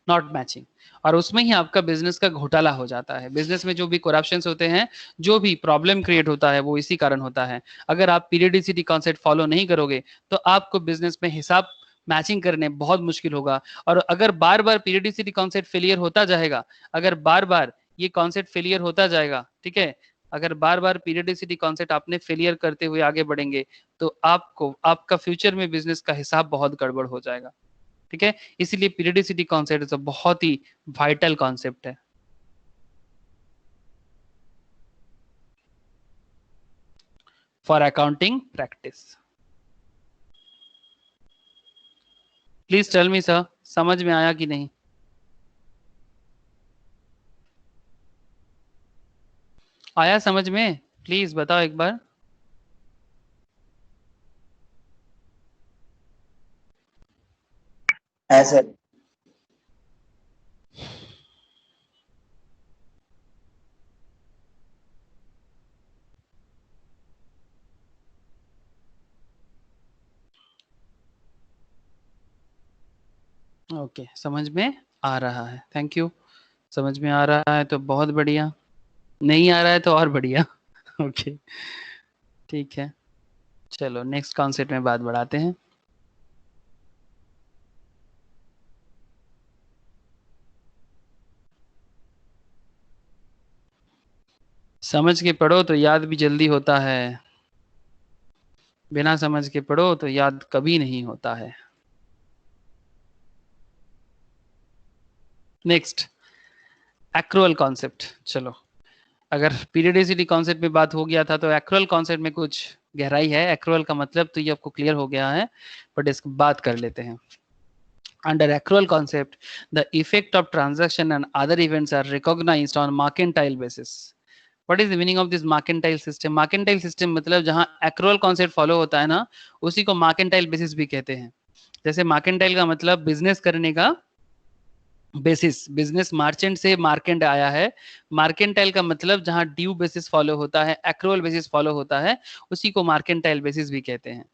not matching, और उसमें ही आपका बिजनेस का घोटाला हो जाता है। बिजनेस में जो भी करप्शंस होते हैं, जो भी प्रॉब्लम क्रिएट होता है, वो इसी कारण होता है। अगर आप पीरियडिसिटी कॉन्सेप्ट फॉलो नहीं करोगे तो आपको बिजनेस में हिसाब मैचिंग करने बहुत मुश्किल होगा। और अगर बार बार पीरियडिसिटी कॉन्सेप्ट फेलियर होता जाएगा, अगर बार बार ये कॉन्सेप्ट फेलियर होता जाएगा, ठीक है, अगर बार बार पीरियडिसिटी कॉन्सेप्ट आपने फेलियर करते हुए आगे बढ़ेंगे, तो आपको आपका फ्यूचर में बिजनेस का हिसाब बहुत गड़बड़ हो जाएगा, ठीक है। इसीलिए पीरियडिसिटी कॉन्सेप्ट बहुत ही वाइटल कॉन्सेप्ट है for accounting practice. Please tell me sir, समझ में आया कि नहीं? आया समझ में? प्लीज बताओ एक बार। है सर। ओके, समझ में आ रहा है, थैंक यू। समझ में आ रहा है तो बहुत बढ़िया, नहीं आ रहा है तो और बढ़िया। ओके, ठीक है, चलो नेक्स्ट कॉन्सेप्ट में बात बढ़ाते हैं। समझ के पढ़ो तो याद भी जल्दी होता है, बिना समझ के पढ़ो तो याद कभी नहीं होता है। Next, accrual concept. चलो, अगर पीरियडिसिटी कॉन्सेप्ट में बात हो गया था तो एक्रुअल कॉन्सेप्ट में कुछ गहराई है। एक्रुअल का मतलब तो ये आपको क्लियर हो गया है, बट इसकी बात कर लेते हैं। Under accrual concept, the effect of transaction and other events are recognized on mercantile basis. What is the meaning of this mercantile system? Mercantile system मतलब जहां accrual concept follow होता है ना, उसी को mercantile basis भी कहते हैं। जैसे mercantile का मतलब बिजनेस करने का बेसिस, बिजनेस मार्चेंट से मार्केंट आया है। मार्केंटाइल का मतलब जहां ड्यू बेसिस फॉलो होता है, एक्रुअल बेसिस फॉलो होता है, उसी को मार्केंटाइल बेसिस भी कहते हैं।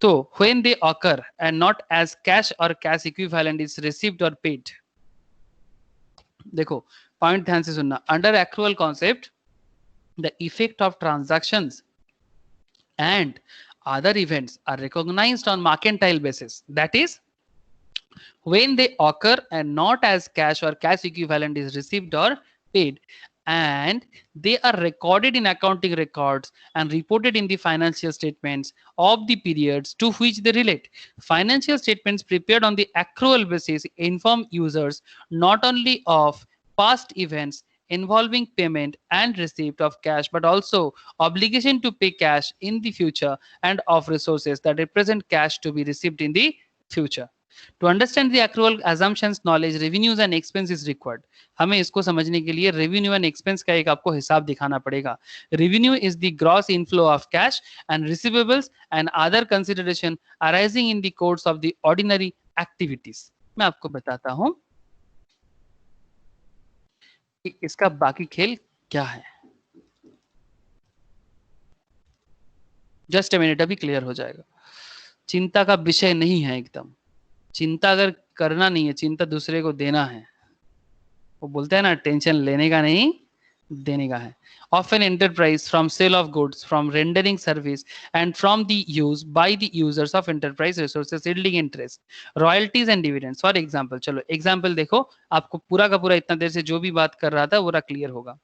तो when they occur and not as cash or cash equivalent is received or paid, देखो पॉइंट ध्यान से सुनना। Under accrual concept, the effect of transactions and other events are recognized on mercantile basis. That is, when they occur and not as cash or cash equivalent is received or paid, and they are recorded in accounting records and reported in the financial statements of the periods to which they relate. Financial statements prepared on the accrual basis inform users not only of past events involving payment and receipt of cash, but also obligation to pay cash in the future and of resources that represent cash to be received in the future. To understand the accrual assumptions knowledge, revenues and expense is required. हमें इसको समझने के लिए revenue and expense का एक आपको हिसाब दिखाना पड़ेगा। Revenue is the gross inflow of cash and receivables and other consideration arising in the course of the ordinary activities. मैं आपको बताता हूं कि इसका बाकी खेल क्या है। जस्ट अ मिनट, अभी क्लियर हो जाएगा। चिंता का विषय नहीं है एकदम। चिंता अगर करना नहीं है, चिंता दूसरे को देना है। वो बोलते हैं ना, टेंशन लेने का नहीं, देने का है। Of an enterprise from sale of goods, from rendering service and from the use by the users of enterprise resources yielding interest, royalties and dividends. For example, चलो एग्जांपल देखो, आपको पूरा का पूरा इतना देर से जो भी बात कर रहा था पूरा क्लियर होगा।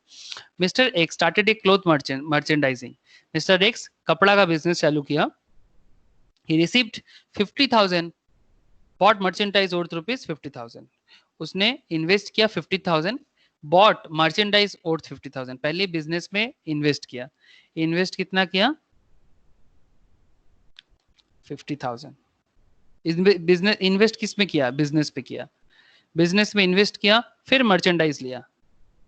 मिस्टर एक्स स्टार्टेड ए क्लोथ मर्चेंडाइजिंग। मिस्टर एक्स कपड़ा का बिजनेस चालू किया। he received 50,000, bought merchandise worth rupees 50,000। उसने इन्वेस्ट किया 50,000, बॉट मर्चेंडाइज वर्थ 50,000। पहले बिजनेस में इन्वेस्ट किया। इन्वेस्ट कितना किया? 50,000। बिजनेस इन्वेस्ट किस में किया? बिजनेस पे किया। बिजनेस में इन्वेस्ट किया, फिर मर्चेंडाइज लिया।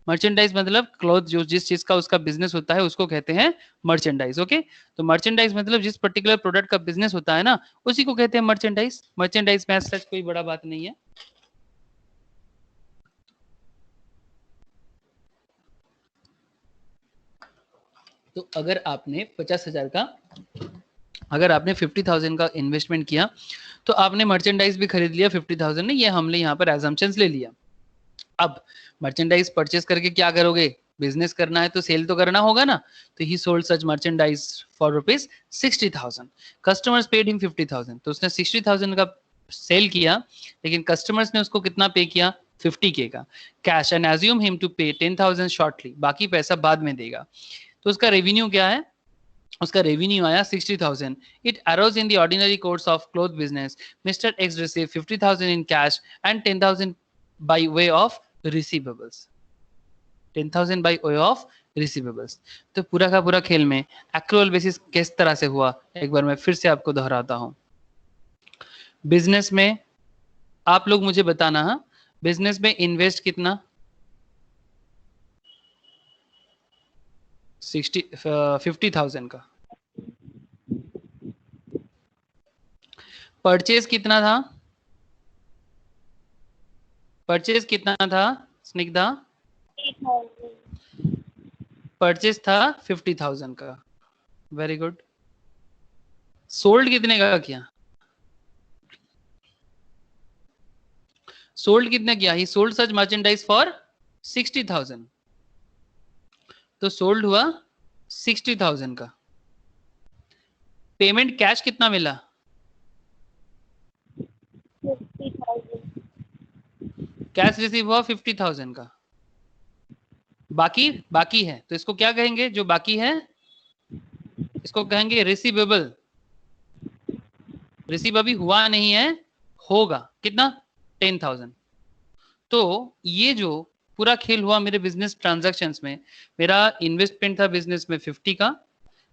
मर्चेंडाइज मतलब क्लॉथ, जो जिस चीज का उसका बिजनेस होता है उसको कहते हैं मर्चेंडाइज। ओके, तो मर्चेंडाइज मतलब जिस पर्टिकुलर प्रोडक्ट का बिजनेस होता है ना, उसी को कहते हैं मर्चेंडाइज। मर्चेंडाइज में सच कोई बड़ा बात नहीं है। तो अगर आपने 50,000 का, अगर आपने 50,000 का इन्वेस्टमेंट किया तो आपने मर्चेंडाइज भी खरीद लिया 50,000 ने, ये हमने यहाँ पर एजम्पशंस ले लिया। अब मर्चेंडाइज परचेस करके क्या करोगे? बिजनेस करना है तो सेल तो करना होगा ना। तो ही sold such merchandise for rupees 60,000। Customers paid him 50,000। तो उसने 60,000 का सेल किया, लेकिन कस्टमर्स ने उसको कितना पे किया? 50K का cash, and assume him to pay 10,000 shortly. बाकी पैसा बाद में देगा। तो उसका रेवेन्यू क्या है? उसका रेवेन्यू आया 60,000। It arose in the ordinary course of cloth business. Mister X receive 50,000 in cash and 10,000 by way of receivables. 10,000 by way of receivables. तो पूरा का पूरा खेल में एक्रूअल बेसिस किस तरह से हुआ, एक बार मैं फिर से आपको दोहराता हूं। बिजनेस में आप लोग मुझे बताना, हाँ, बिजनेस में इन्वेस्ट कितना? 50,000 का। परचेज कितना था? परचेज कितना था स्निग्धा? 3,000। परचेज था 50,000 का। Very good. सोल्ड कितने का किया? सोल्ड कितने किया? ही सोल्ड सच मर्चेंडाइज फॉर 60,000। तो सोल्ड हुआ 60,000 का। पेमेंट कैश कितना मिला? 50,000। कैश रिसीव हुआ 50,000 का। बाकी है, तो इसको क्या कहेंगे? जो बाकी है इसको कहेंगे रिसीवेबल। रिसीव अभी हुआ नहीं है, होगा। कितना? 10,000। तो ये जो पूरा खेल हुआ मेरे बिजनेस ट्रांजैक्शंस में, मेरा इन्वेस्टमेंट था बिजनेस में 50 का,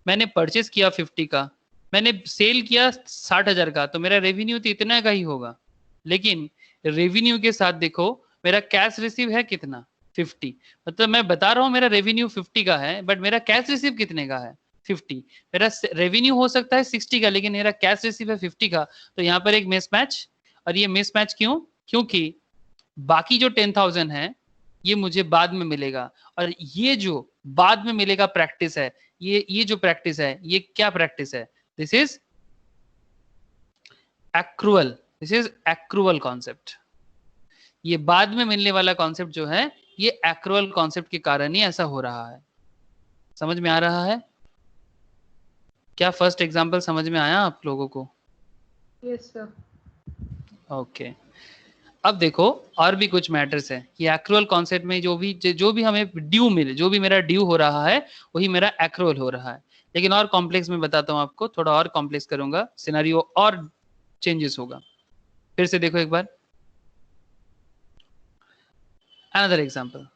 मैंने परचेस किया 50 का, मैंने सेल किया 60,000 का, तो मेरा रेवेन्यू तो इतना का ही होगा। लेकिन रेवेन्यू के साथ देखो मेरा कैश रिसीव है कितना? 50। मतलब मैं बता रहा हूं मेरा रेवेन्यू 50 का है, बट मेरा कैश रिसीव कितने का है? 50। मेरा रेवेन्यू हो सकता है 60 का, लेकिन मेरा कैश रिसीव है 50 का। तो यहाँ पर एक मिसमैच। और ये मिसमैच क्यों? क्योंकि बाकी जो 10,000 है ये मुझे बाद में मिलेगा, और ये जो बाद में मिलेगा प्रैक्टिस है, ये जो प्रैक्टिस है, ये क्या प्रैक्टिस है? This is accrual. This is accrual concept. ये बाद में मिलने वाला कॉन्सेप्ट जो है, ये एक्रूअल कॉन्सेप्ट के कारण ही ऐसा हो रहा है। समझ में आ रहा है क्या? फर्स्ट एग्जांपल समझ में आया आप लोगों को? Yes sir. ओके, अब देखो और भी कुछ मैटर्स है कि एक्रूअल कॉन्सेप्ट में जो भी हमें ड्यू मिले, जो भी मेरा ड्यू हो रहा है वही मेरा एक्रूअल हो रहा है। लेकिन और कॉम्प्लेक्स में बताता हूं आपको, थोड़ा और कॉम्प्लेक्स करूंगा, सिनेरियो और चेंजेस होगा। फिर से देखो एक बार, another example.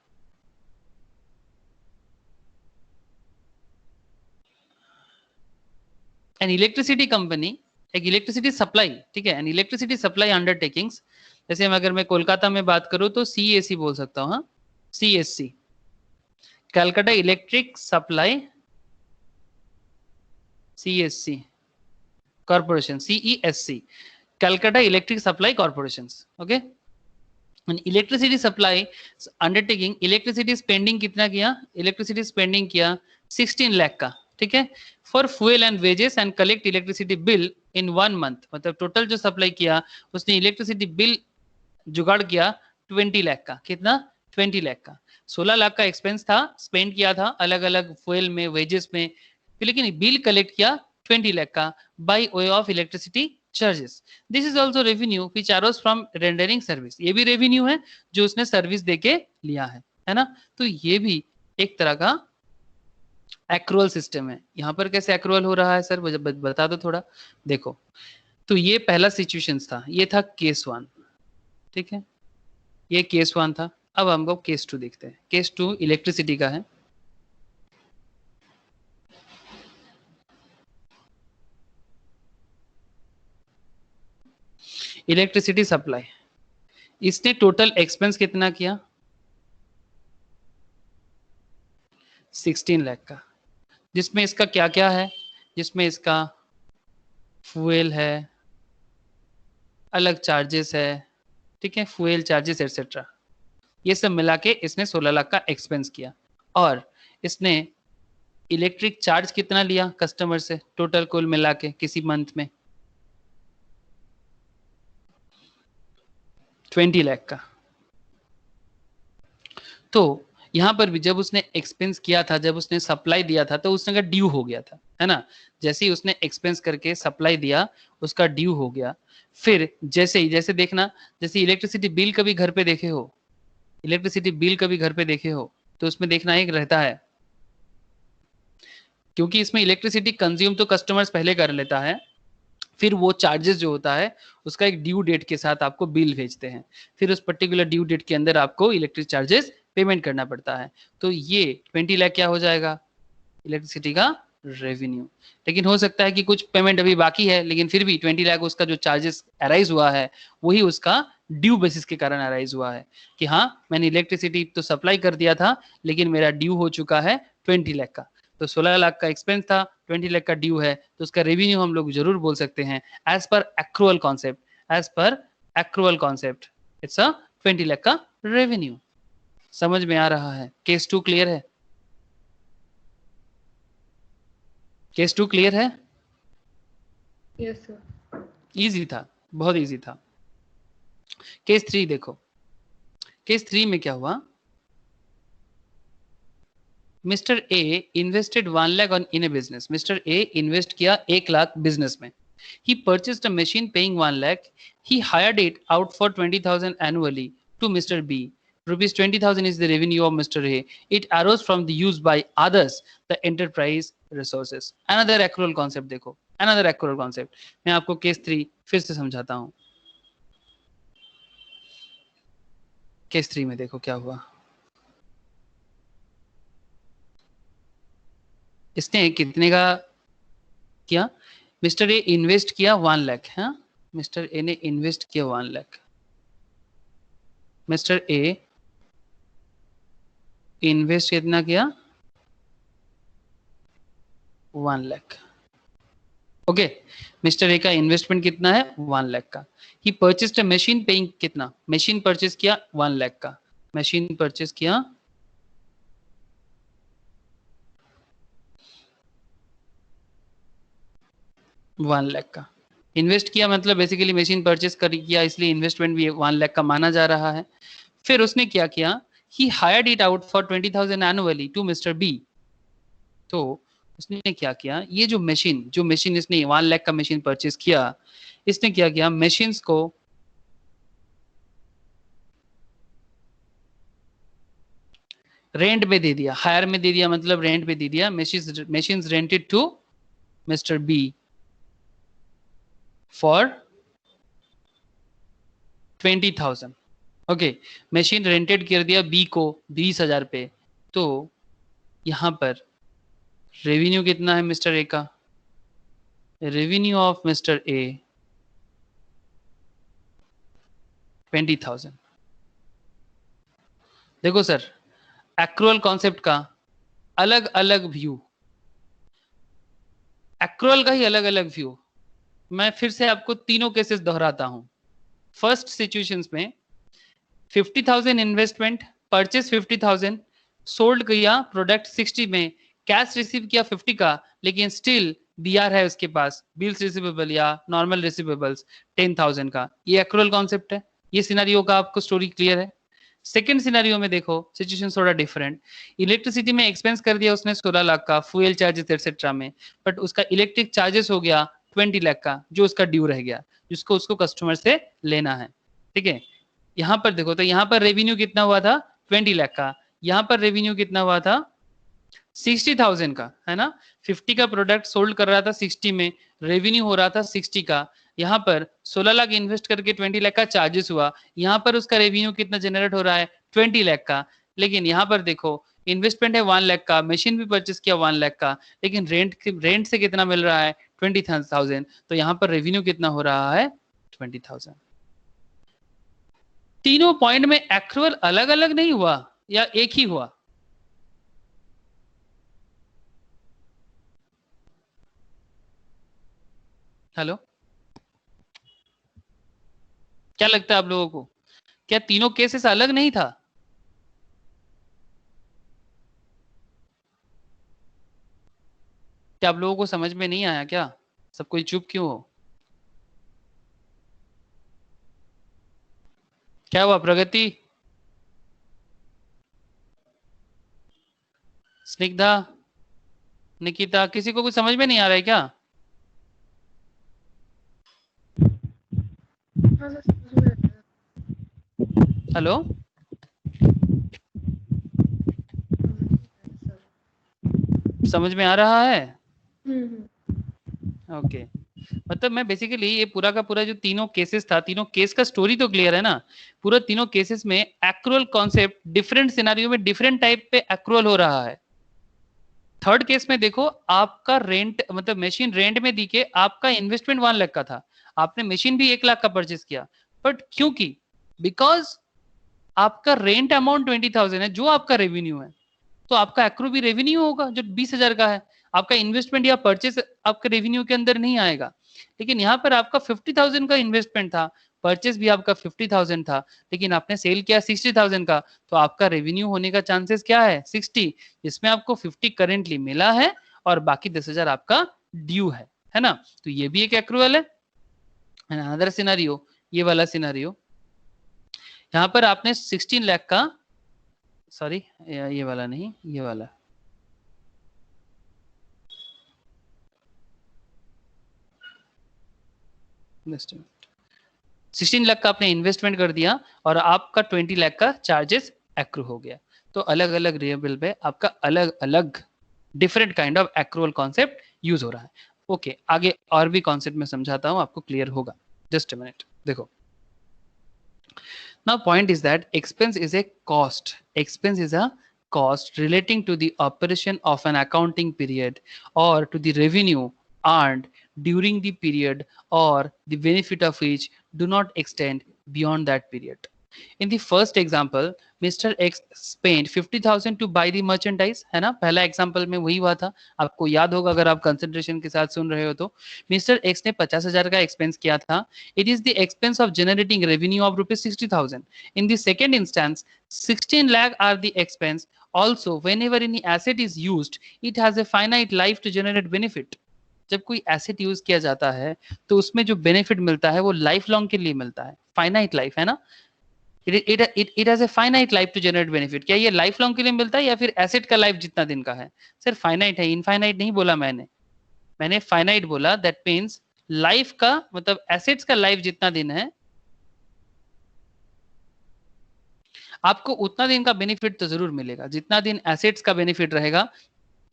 An electricity company, एक इलेक्ट्रिसिटी सप्लाई, ठीक है, एन इलेक्ट्रिसिटी सप्लाई अंडरटेकिंग्स। जैसे अगर मैं कोलकाता में बात करूं तो CESC बोल सकता हूं, हाँ, CSC, Calcutta electric supply CSC corporation, CESC, Calcutta electric supply corporation. Okay, electricity supply undertaking, electricity spending कितना किया? इलेक्ट्रिसिटी स्पेंडिंग किया 16 लाख का, ठीक है, for fuel and wages and collect electricity bill in 1 month. मतलब टोटल जो सप्लाई किया उसने इलेक्ट्रिसिटी बिल जुगाड़ किया 20 लाख का। कितना? 20 लाख का। 16 लाख का एक्सपेंस था, स्पेंड किया था अलग अलग फ्यूल में, वेजेस में, लेकिन बिल कलेक्ट किया 20 लाख का bye way of electricity charges. This is also revenue which arrows from rendering service. ये भी रेवेन्यू है जो उसने सर्विस देके लिया है ना। तो ये भी एक तरह का एक्रूअल सिस्टम है। यहाँ पर कैसे एक्रूअल हो रहा है सर, बता दो थोड़ा। देखो, तो ये पहला सिचुएशन था, ये था केस 1, ठीक है, ये केस 1 था। अब हम लोग केस 2 देखते हैं। केस 2 इलेक्ट्रिसिटी का है। इलेक्ट्रिसिटी सप्लाई, इसने टोटल एक्सपेंस कितना किया, 16 लाख का, जिसमें इसका क्या क्या है, जिसमें इसका फ्यूल है, अलग चार्जेस है, ठीक है, फ्यूल चार्जेस एटसेट्रा, ये सब मिला के इसने 16 लाख का एक्सपेंस किया। और इसने इलेक्ट्रिक चार्ज कितना लिया कस्टमर से टोटल कुल मिला के किसी मंथ में, 20 लाख का। तो यहां पर भी जब उसने एक्सपेंस किया था, जब उसने सप्लाई दिया था, तो उसने का ड्यू हो गया था, है ना। जैसे ही उसने एक्सपेंस करके सप्लाई दिया, उसका ड्यू हो गया। फिर जैसे ही, जैसे देखना, जैसे इलेक्ट्रिसिटी बिल कभी घर पे देखे हो, इलेक्ट्रिसिटी बिल कभी घर पे देखे हो, तो उसमें देखना एक रहता है, क्योंकि इसमें इलेक्ट्रिसिटी कंज्यूम तो कस्टमर्स पहले कर लेता है, फिर वो चार्जेस जो होता है उसका एक ड्यू डेट के साथ आपको बिल भेजते हैं, फिर उस पर्टिकुलर ड्यू डेट के अंदर आपको इलेक्ट्रिक चार्जेस पेमेंट करना पड़ता है। तो ये 20 लाख क्या हो जाएगा, इलेक्ट्रिसिटी का रेवेन्यू। लेकिन हो सकता है कि कुछ पेमेंट अभी बाकी है, लेकिन फिर भी 20 लाख उसका जो चार्जेस अराइज हुआ है वही उसका ड्यू बेसिस के कारण अराइज हुआ है, कि हाँ मैंने इलेक्ट्रिसिटी तो सप्लाई कर दिया था, लेकिन मेरा ड्यू हो चुका है 20 लाख का। तो 16 लाख का एक्सपेंस था, 20 लाख का ड्यू है, तो उसका रेवेन्यू हम लोग जरूर बोल सकते हैं as per accrual concept, as per accrual concept it's a 20 lakh का रेवेन्यू। समझ में आ रहा है? केस 2 क्लियर है? केस 2 क्लियर है? Yes sir. इजी था, बहुत इजी था। केस 3 देखो, केस 3 में क्या हुआ, mister A invested 1 lakh on in A business. Mister A invest किया 1 लाख बिजनेस में। He purchased a machine paying 1 lakh. He hired it out for 20,000 annually to Mr. B. Rupees 20,000 is the revenue of Mr. A. It arose from the use by others, the enterprise resources. Another accrual concept देखो, another accrual concept. मैं आपको case 3 फिर से समझाता हूँ। Case 3 में देखो क्या हुआ, इसने कितने का किया, मिस्टर ए इन्वेस्ट किया 1 लाख, हाँ मिस्टर ए ने इन्वेस्ट किया 1 लाख। मिस्टर ए इन्वेस्ट कितना किया, 1 लाख। ओके, मिस्टर ए का इन्वेस्टमेंट कितना है, 1 लाख का। ही परचेस्ड अ मशीन पेइंग कितना, मशीन परचेस किया 1 लाख का, मशीन परचेस किया 1 लाख का। इन्वेस्ट किया मतलब बेसिकली मशीन परचेस कर किया, इसलिए इन्वेस्टमेंट भी 1 लाख का माना जा रहा है। फिर उसने क्या किया, he hired it out for 20,000 annually to mister B. तो उसने क्या किया, ये जो मशीन इसने 1 लाख का मशीन परचेस किया, इसने क्या किया, मशीन्स को रेंट में दे दिया, हायर में दे दिया मतलब रेंट पे दे दिया। Machines rented to mister B for 20,000। Okay, machine rented कर दिया बी को 20,000 पे। तो यहां पर रेवेन्यू कितना है मिस्टर ए का, रेवेन्यू ऑफ मिस्टर ए 20,000। देखो सर, एक्रूअल कॉन्सेप्ट का अलग अलग व्यू, एक्रूअल का ही अलग अलग व्यू। मैं फिर से आपको तीनों केसेस दोहराता हूं। फर्स्ट सिचुएशंस में 50,000 इन्वेस्टमेंट, परचेस 50,000, सोल्ड किया प्रोडक्ट 60 में, कैश रिसीव किया 50 का, लेकिन स्टिल बीआर है उसके पास, बिल्स रिसीवेबल या नॉर्मल रिसीवेबल्स 10,000 का। ये एक्रूअल कॉन्सेप्ट है। ये सिनेरियो का आपको स्टोरी क्लियर है। सेकेंड सिनेरियो में देखो सिचुएशन थोड़ा डिफरेंट, इलेक्ट्रिसिटी में एक्सपेंस कर दिया उसने 16 लाख का फ्यूल चार्जेस एक्सेट्रा में, बट उसका इलेक्ट्रिक चार्जेस हो गया 20 लाख का जो उसका ड्यू रह गया, जिसको उसको कस्टमर से लेना है। ठीक है, यहाँ पर देखो तो यहाँ पर रेवेन्यू कितना हुआ था 20 लाख का, यहाँ पर रेवेन्यू कितना हुआ था 60,000 का, है ना। 50 का प्रोडक्ट सोल्ड कर रहा था 60 में, रेवेन्यू हो रहा था 60 का, यहाँ पर 16 लाख इन्वेस्ट करके 20 लाख का चार्जेस हुआ, यहाँ पर उसका रेवेन्यू कितना जनरेट हो रहा है 20 लाख का। लेकिन यहाँ पर देखो इन्वेस्टमेंट है 1 लाख का, मशीन भी परचेस किया 1 लाख का, लेकिन रेंट से कितना मिल रहा है 20,000, तो यहाँ पर रेवेन्यू कितना हो रहा है 20,000। तीनों पॉइंट में एक्रूअल अलग अलग नहीं हुआ या एक ही हुआ? हेलो, क्या लगता है आप लोगों को, क्या तीनों केसेस अलग नहीं था? क्या आप लोगों को समझ में नहीं आया क्या? सब कोई चुप क्यों हो? क्या हुआ प्रगति, स्निग्धा, निकिता, किसी को कुछ समझ में नहीं आ रहा है क्या? हाँ सर, समझ में आ रहा हेलो, है। समझ में आ रहा है? हम्म। ओके, मतलब मैं बेसिकली ये पूरा का पूरा जो तीनों केसेस था, तीनों केस का स्टोरी तो क्लियर है ना। पूरा तीनों केसेस में एक्रूअल कॉन्सेप्ट डिफरेंट सिनेरियो में डिफरेंट टाइप पे एक्रूअल हो रहा है। थर्ड केस में देखो आपका रेंट मतलब मशीन रेंट में दी के आपका इन्वेस्टमेंट 1 लाख का था, आपने मशीन भी 1 लाख का परचेस किया, बट क्योंकि बिकॉज आपका रेंट अमाउंट 20,000 है जो आपका रेवेन्यू है, तो आपका एक्रू भी रेवेन्यू होगा जो 20,000 का है, आपका इन्वेस्टमेंट या परचेस आपके रेवेन्यू के अंदर नहीं आएगा। लेकिन यहाँ पर आपका 50,000 का इन्वेस्टमेंट था, परचेस भी आपका 50,000 था, लेकिन आपने सेल किया 60,000 का, तो आपका रेवेन्यू होने का चांसेस क्या है 60, जिसमें आपको 50 करेंटली मिला है और बाकी 10,000 आपका ड्यू है ना। तो ये भी एक एक्रूअल है। अनदर सिनेरियो, ये वाला सिनेरियो, यहाँ पर आपने 16 लाख का, सॉरी ये वाला नहीं, ये वाला, नेक्स्ट 16 लाख का आपने इन्वेस्टमेंट कर दिया और आपका 20 लाख का चार्जेस एक्रू हो गया। तो अलग अलग रिएबल पे आपका अलग अलग different kind of accrual concept use हो रहा है। ओके, आगे और भी कॉन्सेप्ट मैं समझाता हूं, आपको क्लियर होगा। जस्ट अ मिनट, देखो now point is that expense is a cost, expense is a cost relating to the operation of an accounting period or to the revenue earned during the period or the benefit of which do not extend beyond that period. In the first example, Mr. X spent 50,000 to buy the merchandise, है ना, पहला example में वही हुआ था, आपको याद होगा अगर आप कंसंट्रेशन के साथ सुन रहे हो तो। मिस्टर एक्स ने 50,000 का एक्सपेंस किया था, it is the expense of generating revenue of ₹60,000। In the second instance 16 lakh are the expense. Also, whenever any asset is used, it has a finite life to generate benefit. जब कोई asset use किया जाता है तो उसमें जो benefit मिलता है वो लाइफ लॉन्ग के लिए मिलता है, फाइनाइट लाइफ, है ना। It has a finite life to generate benefit. क्या ये लाइफ लॉन्ग के लिए मिलता है या फिर एसेट का लाइफ जितना दिन का है? सर फाइनाइट है, इनफाइनाइट नहीं बोला मैंने फाइनाइट बोला। दैट मीन्स लाइफ का मतलब एसेट्स का लाइफ जितना दिन है आपको उतना दिन का बेनिफिट तो जरूर मिलेगा जितना दिन एसेट्स का बेनिफिट रहेगा।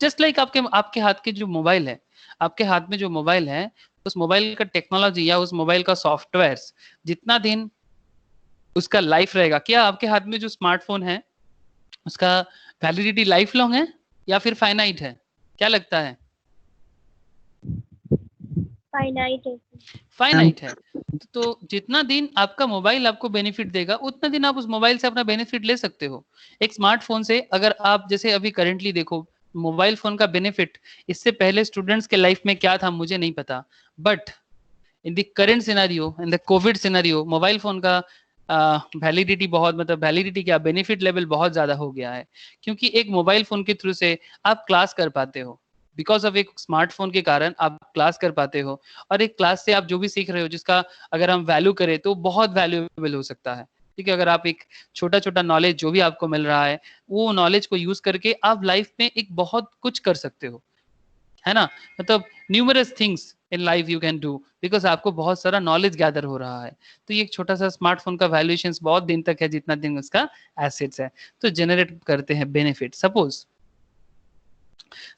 जस्ट लाइक आपके हाथ के जो मोबाइल है, आपके हाथ में जो मोबाइल है, उस मोबाइल का टेक्नोलॉजी या उस मोबाइल का सॉफ्टवेयर जितना दिन उसका लाइफ रहेगा, क्या आपके हाथ में जो स्मार्टफोन है उसका वैलिडिटी लाइफ लॉन्ग है या फिर फाइनाइट है? क्या लगता है? फाइनाइट है। फाइनाइट है। तो जितना दिन आपका मोबाइल आपको बेनिफिट देगा उतना दिन आप उस मोबाइल से अपना बेनिफिट ले सकते हो। एक स्मार्टफोन से अगर आप जैसे अभी करंटली देखो मोबाइल फोन का बेनिफिट, इससे पहले स्टूडेंट्स के लाइफ में क्या था मुझे नहीं पता, but in the current scenario, in the Covid scenario, mobile phone का वैलिडिटी बहुत मतलब वैलिडिटी क्या बेनिफिट लेवल बहुत ज्यादा हो गया है, क्योंकि एक मोबाइल फोन के थ्रू से आप क्लास कर पाते हो। बिकॉज ऑफ एक स्मार्टफोन के कारण आप क्लास कर पाते हो और एक क्लास से आप जो भी सीख रहे हो जिसका अगर हम वैल्यू करें तो बहुत वैल्यूएबल हो सकता है। ठीक है, अगर आप एक छोटा छोटा नॉलेज जो भी आपको मिल रहा है वो नॉलेज को यूज करके आप लाइफ में एक बहुत कुछ कर सकते हो, है ना। मतलब numerous things in life you can do because आपको बहुत सारा नॉलेज गैदर हो रहा है। तो ये एक छोटा सा स्मार्टफोन का वैल्यूएशन बहुत दिन तक है जितना दिन उसका एसेट्स है, तो जनरेट करते हैं benefit.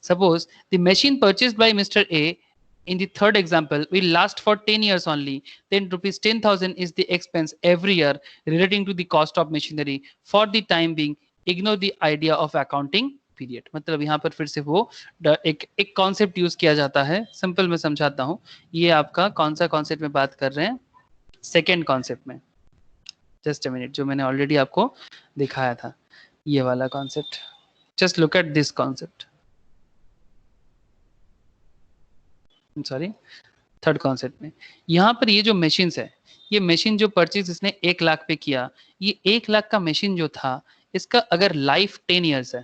Suppose the machine purchased by Mr. A in the third example will last for 10 years only, then rupees 10,000 is the expense every year relating to the cost of machinery. For the time being, ignore the idea of accounting period. मतलब यहाँ पर फिर से वो एक concept use किया जाता है। सिंपल मैं समझाता हूँ। ये आपका कौन सा कॉन्सेप्ट में बात कर रहे हैं, सेकेंड कॉन्सेप्ट में। जस्ट अ मिनट, जो मैंने ऑलरेडी आपको दिखाया था ये वाला concept. Just look at this concept, sorry third concept में। यहाँ पर ये जो मशीन है, ये मशीन जो परचेज इसने 1 लाख पे किया, ये 1 लाख का मशीन जो था इसका अगर लाइफ 10 इयर्स है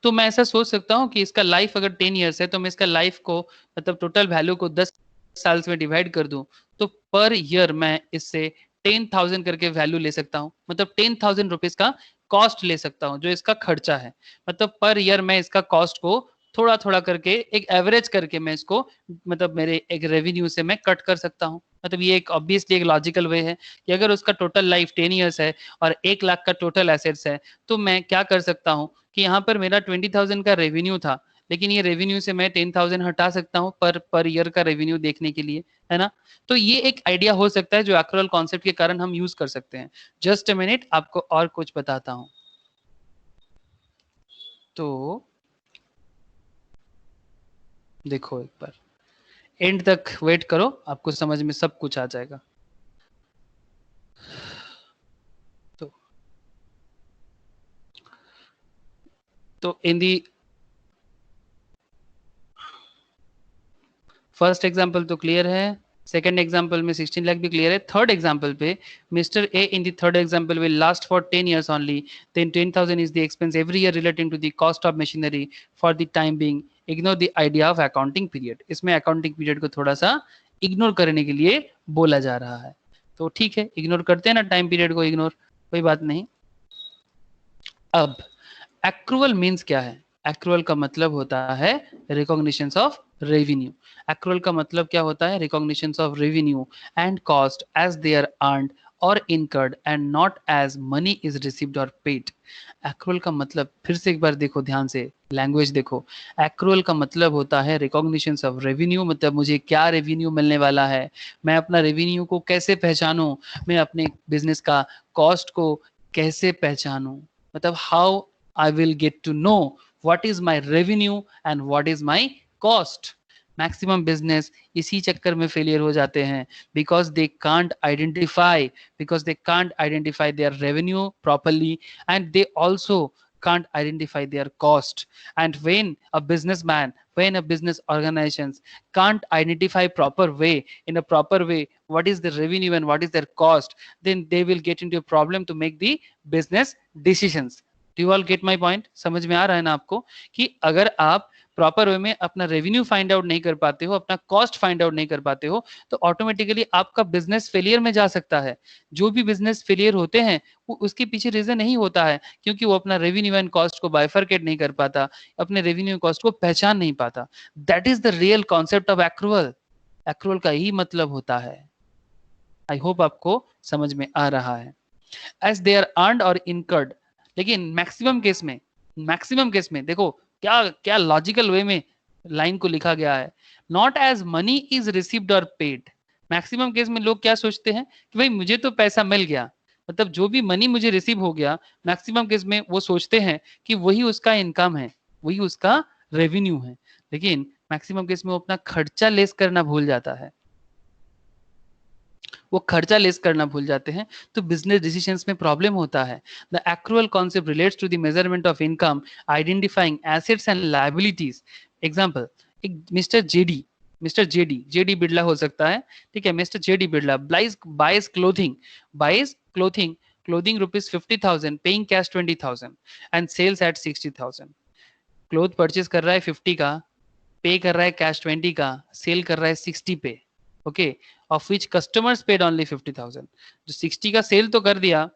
तो मैं ऐसा सोच सकता हूँ कि इसका लाइफ अगर 10 इयर्स है तो मैं इसका लाइफ को मतलब टोटल वैल्यू को 10 साल में डिवाइड कर दूं तो पर ईयर मैं इससे 10,000 करके वैल्यू ले सकता हूँ। मतलब 10,000 रुपीज का कॉस्ट ले सकता हूँ जो इसका खर्चा है। मतलब पर ईयर मैं इसका कॉस्ट को थोड़ा थोड़ा करके एक एवरेज करके मैं इसको मतलब मेरे एक रेवेन्यू से मैं कट कर सकता हूँ। मतलब ये एक ऑब्वियसली एक लॉजिकल वे है कि अगर उसका टोटल लाइफ 10 इयर्स है और 1 लाख का टोटल एसेट्स है तो मैं क्या कर सकता हूँ कि यहाँ पर मेरा 20,000 का रेवेन्यू था, लेकिन ये रेवेन्यू से मैं 10,000 हटा सकता हूँ पर ईयर का रेवेन्यू देखने के लिए, है ना। तो ये एक आइडिया हो सकता है जो एक्रुअल कॉन्सेप्ट के कारण हम यूज कर सकते हैं। जस्ट अ मिनट, आपको और कुछ बताता हूँ। तो देखो एक बार एंड तक वेट करो, आपको समझ में सब कुछ आ जाएगा। तो इन दी फर्स्ट एग्जाम्पल तो क्लियर है, सेकेंड एग्जाम्पल में 16 लाख भी क्लियर है। थर्ड एग्जाम्पल पे mister A in the third example will last for 10 years only, then 10,000 is the expense every year relating to the cost of machinery for the time being, ignore the idea of accounting period। इसमें accounting period को थोड़ा सा ignore करने के लिए बोला जा रहा है। तो ठीक है, इग्नोर करते हैं ना टाइम पीरियड को, इग्नोर, कोई बात नहीं। अब एक्रुअल मीन्स क्या है? एक्रुअल का मतलब होता है रिकॉग्निशन ऑफ रेवेन्यू। एक्रुअल का मतलब क्या होता है? Recognition of revenue and cost as they are earned or incurred and not as money is received और पेड। एक्रुअल का मतलब फिर से एक बार देखो ध्यान से, लैंग्वेज देखो। एक्रुअल का मतलब होता है रिकॉग्निशन ऑफ रेवेन्यू, मतलब मुझे क्या रेवेन्यू मिलने वाला है, मैं अपना रेवेन्यू को कैसे पहचानूं, मैं अपने बिजनेस का कॉस्ट को कैसे पहचानूं, मतलब how I will get to know what is my revenue and what is my cost। Maximum business इसी चक्कर में फेलियर हो जाते हैं because they can't identify their revenue properly and they also can't identify their cost। And when a business organizations can't identify in a proper way what is the revenue and what is their cost, then they will get into a problem to make the business decisions। Do you all get my point? समझ में आ रहा है ना आपको कि अगर आप प्रॉपर वे में अपना रेवेन्यू फाइंड आउट नहीं कर पाते हो, अपना कॉस्ट फाइंड आउट नहीं कर पाते हो, तो ऑटोमेटिकली आपका बिजनेस फेलियर में जा सकता है। जो भी बिजनेस फेलियर होते हैं वो उसके पीछे रीजन नहीं होता है क्योंकि वो अपना रेवेन्यू एंड कॉस्ट को बाइफरकेट नहीं कर पाता, अपने रेवेन्यू कॉस्ट को पहचान नहीं पाता। That is the real concept of accrual. Accrual का ही मतलब होता है। आई होप आपको समझ में आ रहा है। As they are earned or incurred, लेकिन मैक्सिमम केस में देखो क्या क्या लॉजिकल वे में लाइन को लिखा गया है। Not as money is received और पेड। मैक्सिमम केस में लोग क्या सोचते हैं कि भाई मुझे तो पैसा मिल गया, मतलब जो भी मनी मुझे रिसीव हो गया, मैक्सिमम केस में वो सोचते हैं कि वही उसका इनकम है, वही उसका रेवेन्यू है। लेकिन मैक्सिमम केस में वो अपना खर्चा लेस करना भूल जाता है, वो खर्चा लेस करना भूल जाते हैं, तो बिजनेस डिसीजंस में प्रॉब्लम होता है। The accrual concept relates to the measurement of income, identifying assets and liabilities. Example, एक मिस्टर जेडी बिरला हो सकता है, ठीक है। Mister JD Birla buys clothing rupees 50,000, paying cash 20,000 and sales at 60,000। Cloth purchase कर रहा है 50 का, पे कर रहा है कैश 20 का, सेल कर रहा है 60 पे। Okay, of which customers paid only 50,000। जो 60 का सेल तो कर दिया,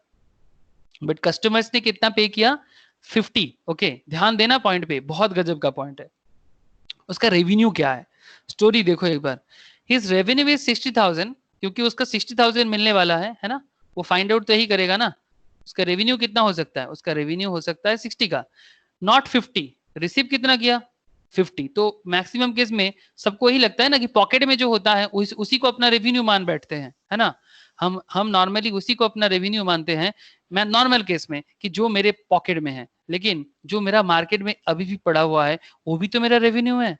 बट कस्टमर्स ने कितना पे किया? 50। ओके, ध्यान देना पॉइंट पे, बहुत गजब का पॉइंट है। उसका रेवेन्यू क्या है, स्टोरी देखो एक बार। हिज रेवेन्यू इज 60,000, क्योंकि उसका 60,000 मिलने वाला है ना, वो फाइंड आउट तो यही करेगा ना। उसका रेवेन्यू कितना हो सकता है? उसका रेवेन्यू हो सकता है 60 का, नॉट 50। रिसीव कितना किया? 50। तो मैक्सिमम केस में सबको यही लगता है ना कि पॉकेट में जो होता है उसी को अपना रेवेन्यू मान बैठते हैं, है ना। हम नॉर्मली उसी को अपना रेवेन्यू मानते हैं, मैं नॉर्मल केस में, कि जो मेरे पॉकेट में है। लेकिन जो मेरा मार्केट में अभी भी पड़ा हुआ है वो भी तो मेरा रेवेन्यू है,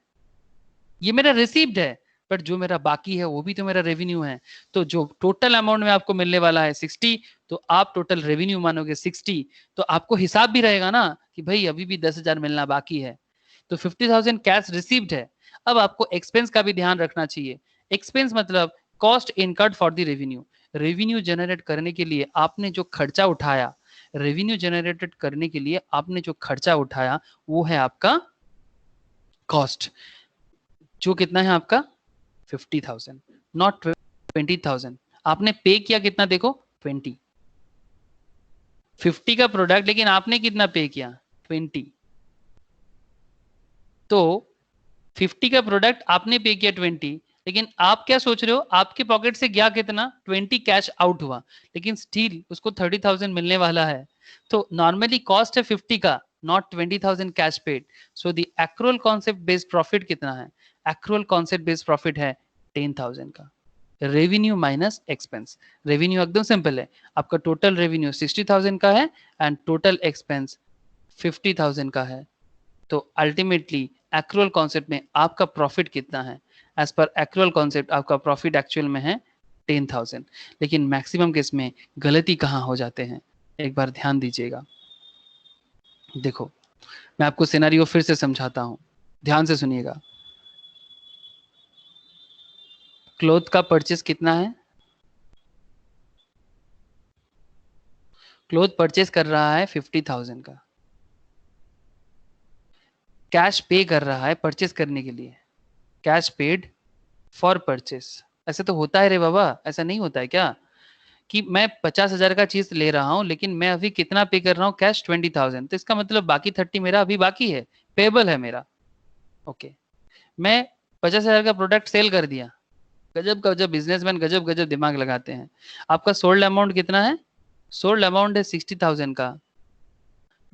ये मेरा रिसीव्ड है, बट जो मेरा बाकी है वो भी तो मेरा रेवेन्यू है। तो जो टोटल अमाउंट में आपको मिलने वाला है 60, तो आप टोटल रेवेन्यू मानोगे 60, तो आपको हिसाब भी रहेगा ना कि भाई अभी भी 10,000 मिलना बाकी है। तो 50,000 कैश रिसीव्ड है। अब आपको एक्सपेंस का भी ध्यान रखना चाहिए। एक्सपेंस मतलब cost incurred for the revenue. Revenue generate करने के लिए आपने जो खर्चा उठाया, रेवेन्यू जनरेटेड करने के लिए आपने जो खर्चा उठाया, वो है आपका कॉस्ट, जो कितना है आपका 50,000, नॉट 20,000। आपने पे किया कितना? देखो 20, 50 का प्रोडक्ट, लेकिन आपने कितना पे किया? 20। तो 50 का प्रोडक्ट आपने पे किया 20, लेकिन आप क्या सोच रहे हो, आपके पॉकेट से गया कितना? 20 कैश आउट हुआ, लेकिन स्टिल उसको 30,000 मिलने वाला है। तो नॉर्मली कॉस्ट है 50 का, not 20,000 cash paid. So the accrual concept based profit कितना है? एक्रूअल कॉन्सेप्ट बेस्ड प्रॉफिट है 10,000 का। Revenue minus expense. रेवेन्यू एकदम सिंपल है, आपका टोटल रेवेन्यू 60,000 का है एंड टोटल एक्सपेंस 50,000 का है। तो अल्टीमेटली एक्रूअल कॉन्सेप्ट में आपका प्रॉफिट कितना है? एज पर एक्रूअल कॉन्सेप्ट आपका प्रॉफिट एक्चुअल में है 10,000। लेकिन मैक्सिमम केस में गलती कहाँ हो जाते हैं, एक बार ध्यान दीजिएगा। देखो मैं आपको सिनेरियो फिर से समझाता हूं, ध्यान से सुनिएगा। क्लोथ का परचेस कितना है? क्लोथ परचेस कर रहा है 50,000 का, कैश पे कर रहा है परचेस करने के लिए, कैश पेड फॉर परचेस। ऐसे तो होता है रे बाबा, ऐसा नहीं होता है क्या कि मैं 50,000 का चीज ले रहा हूं, लेकिन मैं अभी कितना पे कर रहा हूं? कैश 20,000। तो इसका मतलब बाकी 30 मेरा अभी बाकी है, पेबल है मेरा। ओके, मैं 50,000 का प्रोडक्ट सेल कर दिया। गजब गजब बिजनेसमैन गजब गजब दिमाग लगाते हैं। आपका सोल्ड अमाउंट कितना है? सोल्ड अमाउंट है 60,000 का,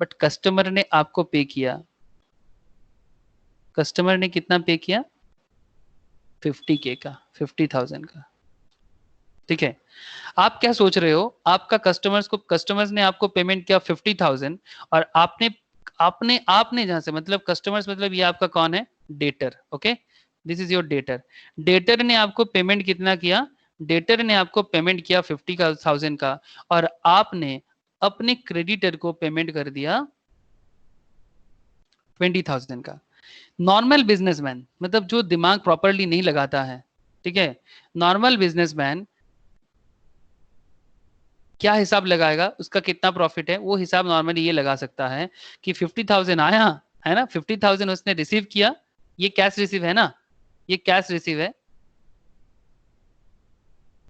बट कस्टमर ने आपको पे किया, कस्टमर ने कितना पे किया? 50K का, 50,000 का। ठीक है, आप क्या सोच रहे हो, आपका कस्टमर्स ने आपको पेमेंट किया 50,000, और आपने आपने आपने जहां से, मतलब कस्टमर्स मतलब ये आपका कौन है? Debtor. Okay, this is your debtor. Debtor ने आपको पेमेंट कितना किया? डेटर ने आपको पेमेंट किया 50,000 का, और आपने अपने क्रेडिटर को पेमेंट कर दिया 20,000 का। नॉर्मल बिजनेसमैन, मतलब जो दिमाग प्रॉपरली नहीं लगाता है, ठीक है, नॉर्मल बिजनेसमैन क्या हिसाब लगाएगा? उसका कितना प्रॉफिट है वो हिसाब नॉर्मली ये लगा सकता है कि 50,000 आया है ना, 50,000 उसने रिसीव किया, ये कैश रिसीव है ना, ये कैश रिसीव है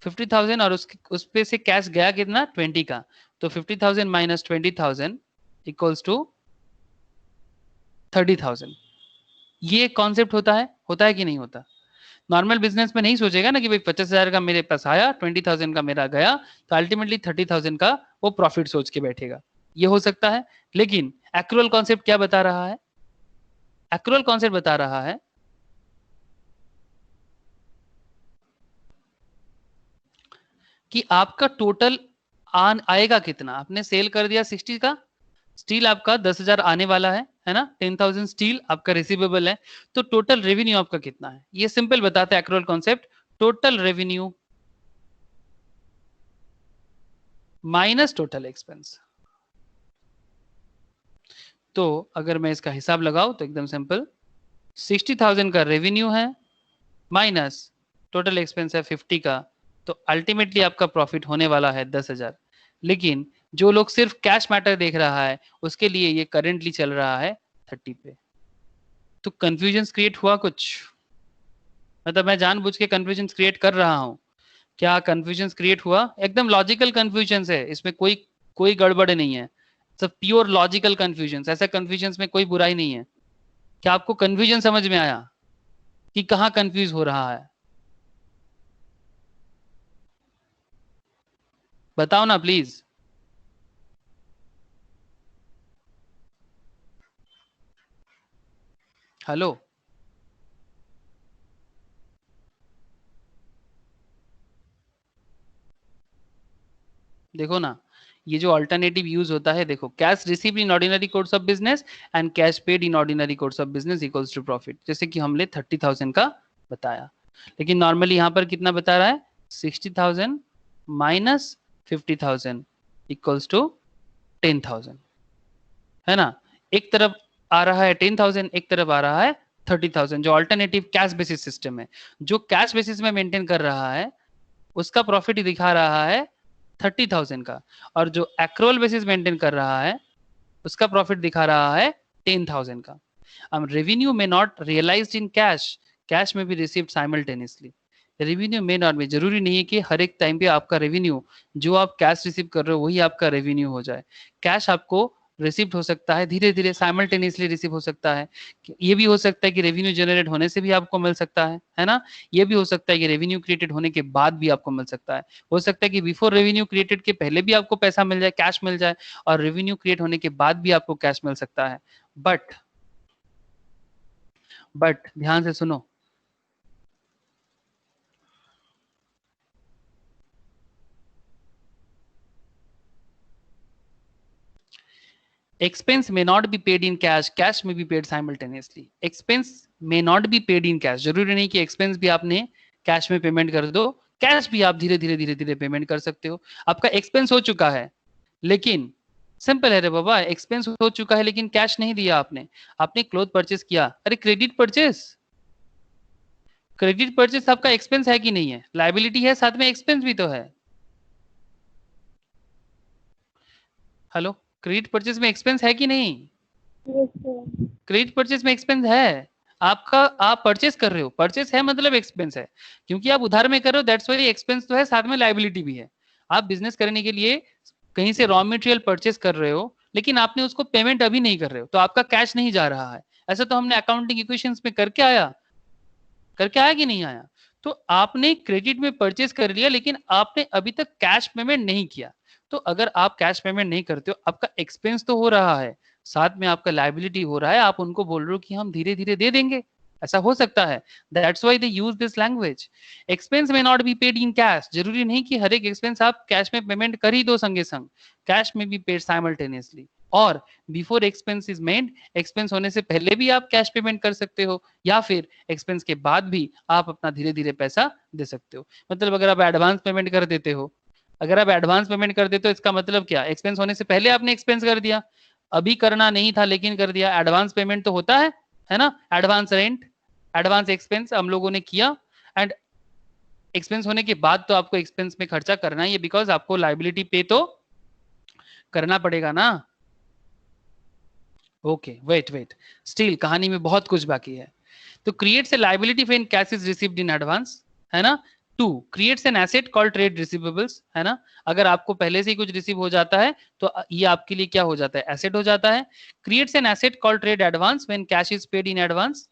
50,000, और उस पे से कैश गया कितना? 20 का। तो 50,000 माइनस 20,000 इक्वल्स टू 30,000। ये कॉन्सेप्ट होता है कि नहीं होता? नॉर्मल बिजनेस में नहीं सोचेगा ना कि भाई 50,000 का मेरे पास आया, 20,000 का मेरा गया, तो अल्टीमेटली 30,000 का वो प्रॉफिट सोच के बैठेगा। ये हो सकता है, लेकिन एक्रूअल कॉन्सेप्ट क्या बता रहा है? एक्रूअल कॉन्सेप्ट बता रहा है कि आपका टोटल आएगा कितना। आपने सेल कर दिया 60 का, स्टील आपका 10,000 आने वाला है ना, 10,000 स्टील आपका रिसीवेबल है। तो टोटल रेवेन्यू आपका कितना है? ये सिंपल बताता है accrual concept, total revenue minus total expense. तो अगर मैं इसका हिसाब लगाऊं तो एकदम सिंपल, 60,000 का रेवेन्यू है माइनस टोटल एक्सपेंस है 50 का, तो अल्टीमेटली आपका प्रॉफिट होने वाला है 10,000। लेकिन जो लोग सिर्फ कैश मैटर देख रहा है, उसके लिए ये करेंटली चल रहा है 30 पे। तो कंफ्यूजन क्रिएट हुआ कुछ? मतलब मैं जानबूझ के कंफ्यूजन क्रिएट कर रहा हूँ। क्या कंफ्यूजन क्रिएट हुआ? एकदम लॉजिकल कंफ्यूजन है, इसमें कोई कोई गड़बड़ नहीं है, सब प्योर लॉजिकल कंफ्यूजन। ऐसा कंफ्यूजन में कोई बुराई नहीं है। क्या आपको कंफ्यूजन समझ में आया कि कहाँ कंफ्यूज हो रहा है? बताओ ना प्लीज। हेलो, देखो ना, ये जो अल्टरनेटिव यूज होता है, देखो, cash received in ordinary course of business and cash paid in ordinary course of business equals to profit. जैसे कि हमने 30,000 का बताया, लेकिन नॉर्मली यहाँ पर कितना बता रहा है? 60,000 माइनस 50,000 इक्वल्स टू 10,000, है ना? एक तरफ आ रहा है 10,000, एक तरफ आ रहा है 30,000। जो अल्टरनेटिव कैश बेसिस सिस्टम है, जो कैश बेसिस में मेंटेन कर रहा है, उसका प्रॉफिट दिखा रहा है 30,000 का, और जो एक्रोल बेसिस मेंटेन कर रहा है, उसका प्रॉफिट दिखा रहा है 10,000 का। अब रेवेन्यू में not realised in cash, cash में भी रिसीव्ड साइमल्टेनियसली। रेवेन्यू में नॉट में जरूरी नहीं है कि हर एक टाइम पे आपका रेवेन्यू जो आप कैश रिसीव कर रहे हो वही आपका रेवेन्यू हो जाए। कैश आपको रिसीव हो सकता है धीरे धीरे, साइमल्टेनियसली रिसीव हो सकता है। ये भी हो सकता है कि रेवेन्यू जनरेट होने से भी आपको मिल सकता है ना? ये भी हो सकता है कि रेवेन्यू क्रिएटेड होने के बाद भी आपको मिल सकता है। हो सकता है कि बिफोर रेवेन्यू क्रिएटेड के पहले भी आपको पैसा मिल जाए, कैश मिल जाए, और रेवेन्यू क्रिएट होने के बाद भी आपको कैश मिल सकता है। बट ध्यान से सुनो, expense may not be paid in cash, cash may be paid simultaneously। expense may not be paid in cash, जरूरी नहीं कि expense भी आपने कैश में पेमेंट कर दो, कैश भी आप धीरे धीरे धीरे धीरे पेमेंट कर सकते हो। आपका एक्सपेंस हो चुका है, लेकिन सिंपल है रे बाबा, एक्सपेंस हो चुका है लेकिन कैश नहीं दिया आपने। आपने क्लोथ परचेस किया, अरे क्रेडिट परचेस, क्रेडिट परचेस आपका एक्सपेंस है कि नहीं है? लायबिलिटी है, साथ में एक्सपेंस भी तो है। हेलो, क्रेडिट परचेस में एक्सपेंस है कि नहीं? Yes, sir. क्रेडिट परचेस में एक्सपेंस है आपका, आप परचेस कर रहे हो, परचेस है मतलब एक्सपेंस है, क्योंकि आप उधार में कर रहे हो, दैट्स व्हाई एक्सपेंस तो है, साथ में लायबिलिटी भी है। आप बिजनेस करने के लिए कहीं से रॉ मटेरियल परचेस कर रहे हो, लेकिन आपने उसको पेमेंट अभी नहीं कर रहे हो, तो आपका कैश नहीं जा रहा है। ऐसा तो हमने अकाउंटिंग इक्वेशंस में करके आया कि नहीं आया? तो आपने क्रेडिट में परचेस कर लिया, लेकिन आपने अभी तक कैश पेमेंट नहीं किया। तो अगर आप कैश पेमेंट नहीं करते हो, आपका एक्सपेंस तो हो रहा है, साथ में आपका लायबिलिटी हो रहा है। आप उनको बोल रहे हो कि हम धीरे धीरे दे देंगे, ऐसा हो सकता है। That's why they use this language. Expense may not be paid in cash, जरूरी नहीं कि हर एक एक्सपेंस आप कैश में पेमेंट कर ही दो संगे संग, कैश में भी पेड साइमल्टेनियसली। और before expense is made, expense होने से पहले भी आप कैश पेमेंट कर सकते हो, या फिर एक्सपेंस के बाद भी आप अपना धीरे धीरे पैसा दे सकते हो। मतलब अगर आप एडवांस पेमेंट कर देते हो, अगर आप एडवांस पेमेंट कर देते हो, इसका मतलब क्या? एक्सपेंस होने से पहले आपने एक्सपेंस कर दिया, अभी करना नहीं था लेकिन कर दिया। एडवांस पेमेंट तो होता है ना? एडवांस रेंट, एडवांस एक्सपेंस हम लोगों ने किया, एंड एक्सपेंस होने के बाद तो आपको एक्सपेंस में खर्चा करना ही है, बिकॉज आपको लायबिलिटी पे तो करना पड़ेगा ना। ओके, वेट, स्टिल कहानी में बहुत कुछ बाकी है। तो creates a liability when cash is received in advance, है ना? 2 creates an asset called trade receivables, है ना? अगर आपको पहले से ही कुछ रिसीव हो जाता है तो ये आपके लिए क्या हो जाता है? एसेट हो जाता है। Creates an asset called trade advance when cash is paid in advance,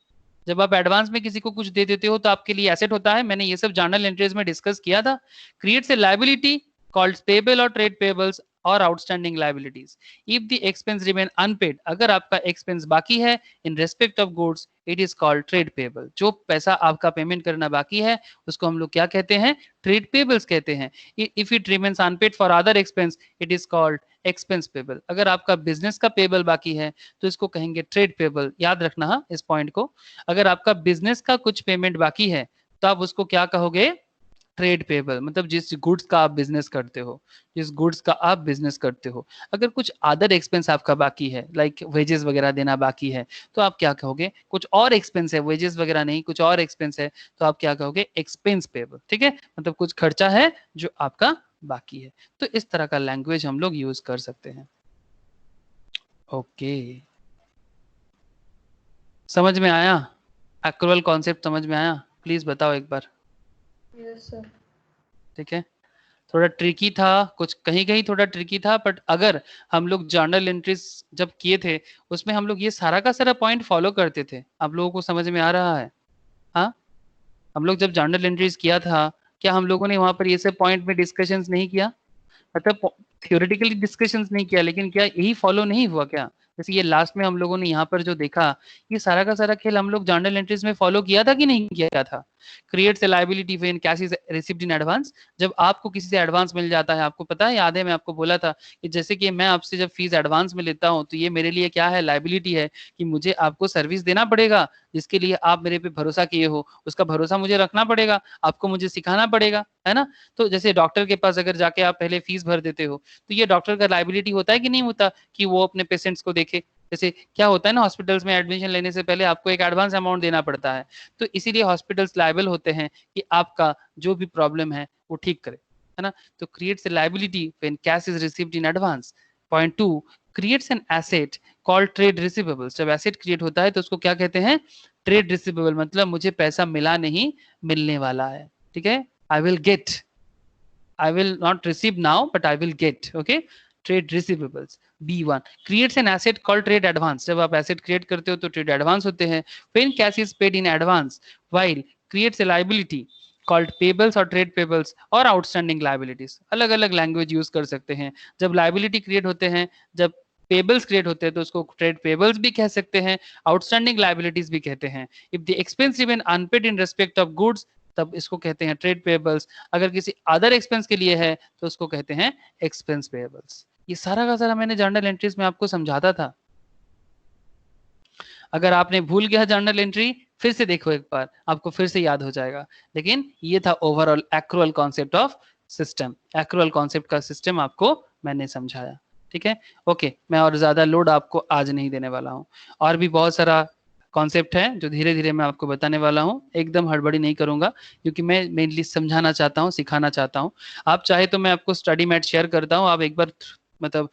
जब आप एडवांस में किसी को कुछ दे देते हो तो आपके लिए एसेट होता है। मैंने ये सब जर्नल एंट्रीज में डिस्कस किया था। Creates a liability called payable और ट्रेड पेबल्स और outstanding liabilities if the expense remain unpaid, अगर आपका एक्सपेंस बाकी है in respect of goods, it is called trade payable. जो पैसा आपका पेमेंट करना बाकी है उसको हम लोग क्या कहते हैं? ट्रेड पेबल्स कहते हैं। If it remains unpaid for other expense, it is called expense payable. अगर आपका बिजनेस का पेबल बाकी है तो इसको कहेंगे ट्रेड पेबल। याद रखना है इस पॉइंट को। अगर आपका बिजनेस का कुछ पेमेंट बाकी है तो आप उसको क्या कहोगे? Trade payable. मतलब जिस गुड्स का आप बिजनेस करते हो, जिस गुड्स का आप बिजनेस करते हो, अगर कुछ अदर एक्सपेंस आपका बाकी है, लाइक वेजेस वगैरह देना बाकी है, तो आप क्या कहोगे? कुछ और एक्सपेंस है, वेजेस वगैरह नहीं, कुछ और एक्सपेंस है, तो आप क्या कहोगे? Expense payable. ठीक है, मतलब कुछ खर्चा है जो आपका बाकी है। तो इस तरह का लैंग्वेज हम लोग यूज कर सकते हैं। ओके, समझ में आया? एक्रुअल कॉन्सेप्ट समझ में आया? प्लीज बताओ एक बार। Yes sir. ठीक है, थोड़ा ट्रिकी था, कुछ कहीं कहीं थोड़ा ट्रिकी था, बट अगर हम लोग जर्नल एंट्रीज जब किए थे उसमें हम लोग ये सारा का सारा पॉइंट फॉलो करते थे। आप लोगों को समझ में आ रहा है? हाँ, हम लोग जब जर्नल एंट्रीज किया था, क्या हम लोगों ने वहां पर ये सब पॉइंट में डिस्कशंस नहीं किया? मतलब थियोरेटिकली डिस्कशंस नहीं किया, लेकिन क्या यही फॉलो नहीं हुआ क्या? जैसे ये लास्ट में हम लोगों ने यहाँ पर जो देखा, ये सारा का सारा खेल हम लोग जर्नल एंट्रीज में फॉलो किया था कि नहीं किया था? Creates a liability when cash is received in advance. जब आपको किसी से एडवांस मिल जाता है, आपको पता है, याद है मैं आपको बोला था कि जैसे कि मैं आपसे जब फीस एडवांस में लेता हूँ तो ये मेरे लिए क्या है, लायबिलिटी है कि मुझे आपको सर्विस देना पड़ेगा, जिसके लिए आप मेरे पे भरोसा किए हो, उसका भरोसा मुझे रखना पड़ेगा, आपको मुझे सिखाना पड़ेगा, है ना? तो जैसे डॉक्टर के पास अगर जाके आप पहले फीस भर देते हो तो ये डॉक्टर का लायबिलिटी होता है कि नहीं होता, कि वो अपने पेशेंट्स को देखे। जैसे क्या होता है ना, हॉस्पिटल्स में एडमिशन लेने से पहले आपको एक एडवांस अमाउंट देना पड़ता है, तो इसीलिए हॉस्पिटल्स लायबल होते हैं कि आपका जो भी प्रॉब्लम है वो ठीक करे, है ना? तो creates a liability when cash is received in advance. Point 2, creates an asset called trade receivables. जब एसेट क्रिएट होता है तो उसको क्या कहते हैं? Trade receivable. मतलब मुझे पैसा मिला नहीं, मिलने वाला है। ठीक है, I will get, I will not receive now, but I will get. Okay, trade receivables. B1 creates an asset called trade advance. जब आप asset create करते हो तो trade advance होते हैं. When cash is paid in advance, while creates a liability called payables or trade payables or outstanding liabilities. अलग अलग language use कर सकते हैं. जब liability create होते हैं, जब पेबल्स क्रिएट होते हैं तो उसको ट्रेड पेबल्स भी कह सकते हैं, आउटस्टैंडिंग लायबिलिटीज भी कहते हैं। If the expense remain unpaid in respect of goods, तब इसको कहते हैं ट्रेड पेबल्स। अगर किसी अदर एक्सपेंस के लिए है तो उसको कहते हैं एक्सपेंस पेबल्स। ये सारा का सारा मैंने जर्नल एंट्रीज में आपको समझाता था। अगर आपने भूल गया जर्नल एंट्री, फिर से देखो एक बार, आपको फिर से याद हो जाएगा। लेकिन ये था overall accrual concept of system. Accrual concept का सिस्टम आपको मैंने समझाया। ठीक है, ओके। मैं और ज्यादा लोड आपको आज नहीं देने वाला हूँ। और भी बहुत सारा कॉन्सेप्ट है जो धीरे धीरे मैं आपको बताने वाला हूँ, एकदम हड़बड़ी नहीं करूंगा, क्योंकि मैं मेनली समझाना चाहता हूँ, सिखाना चाहता हूँ। आप चाहे तो मैं आपको स्टडी मैट शेयर करता हूँ, आप एक बार मतलब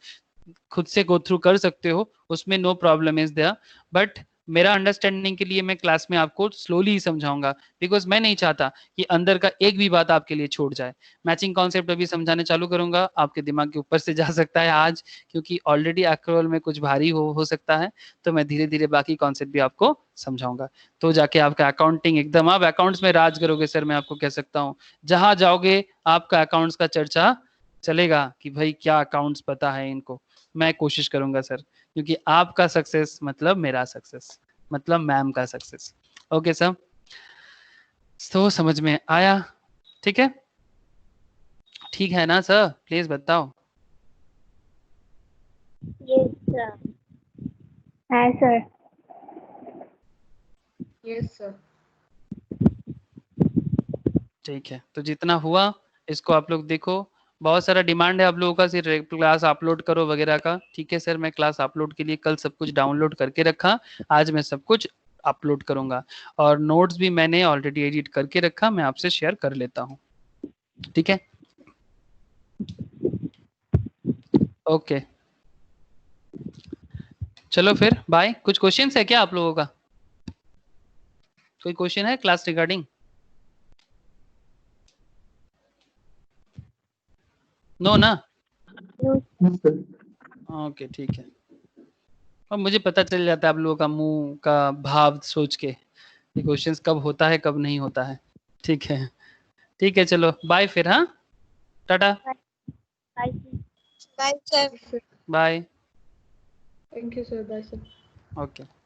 खुद से गो थ्रू कर सकते हो, उसमें no problem is there. But मेरा अंडरस्टैंडिंग के लिए मैं क्लास में आपको स्लोली ही समझाऊंगा, बिकॉज मैं नहीं चाहता कि अंदर का एक भी बात आपके लिए छूट जाए। मैचिंग कॉन्सेप्ट अभी समझाने चालू करूंगा, आपके दिमाग के ऊपर से जा सकता है आज, क्योंकि ऑलरेडी एक्रुअल में कुछ भारी हो सकता है, तो मैं धीरे धीरे बाकी कॉन्सेप्ट भी आपको समझाऊंगा। तो जाके आपका अकाउंटिंग एकदम, आप अकाउंट्स में राज करोगे सर, मैं आपको कह सकता हूँ। जहां जाओगे आपका अकाउंट्स का चर्चा चलेगा कि भाई क्या अकाउंट्स पता है इनको। मैं कोशिश करूंगा सर, क्योंकि आपका सक्सेस मतलब मेरा सक्सेस, मतलब मैम का सक्सेस। ओके सर, तो समझ में आया? ठीक है, ठीक है ना सर? प्लीज बताओ। Yes sir. है सर। Yes sir. ठीक है, तो जितना हुआ इसको आप लोग देखो। बहुत सारा डिमांड है आप लोगों का, सिर्फ क्लास अपलोड करो वगैरह का। ठीक है सर, मैं क्लास अपलोड के लिए कल सब कुछ डाउनलोड करके रखा, आज मैं सब कुछ अपलोड करूंगा। और नोट्स भी मैंने ऑलरेडी एडिट करके रखा, मैं आपसे शेयर कर लेता हूँ। ठीक है, ओके, चलो फिर बाय। कुछ क्वेश्चन है क्या आप लोगों का? कोई क्वेश्चन है क्लास रिगार्डिंग? नो ना? ओके, ठीक है। और मुझे पता चल जाता है आप लोगों का मुंह का भाव सोच के कि क्वेश्चंस कब होता है कब नहीं होता है। ठीक है, ठीक है, चलो बाय फिर। हाँ, tata, bye bye sir. Bye. Thank you sir. Bye sir. Okay.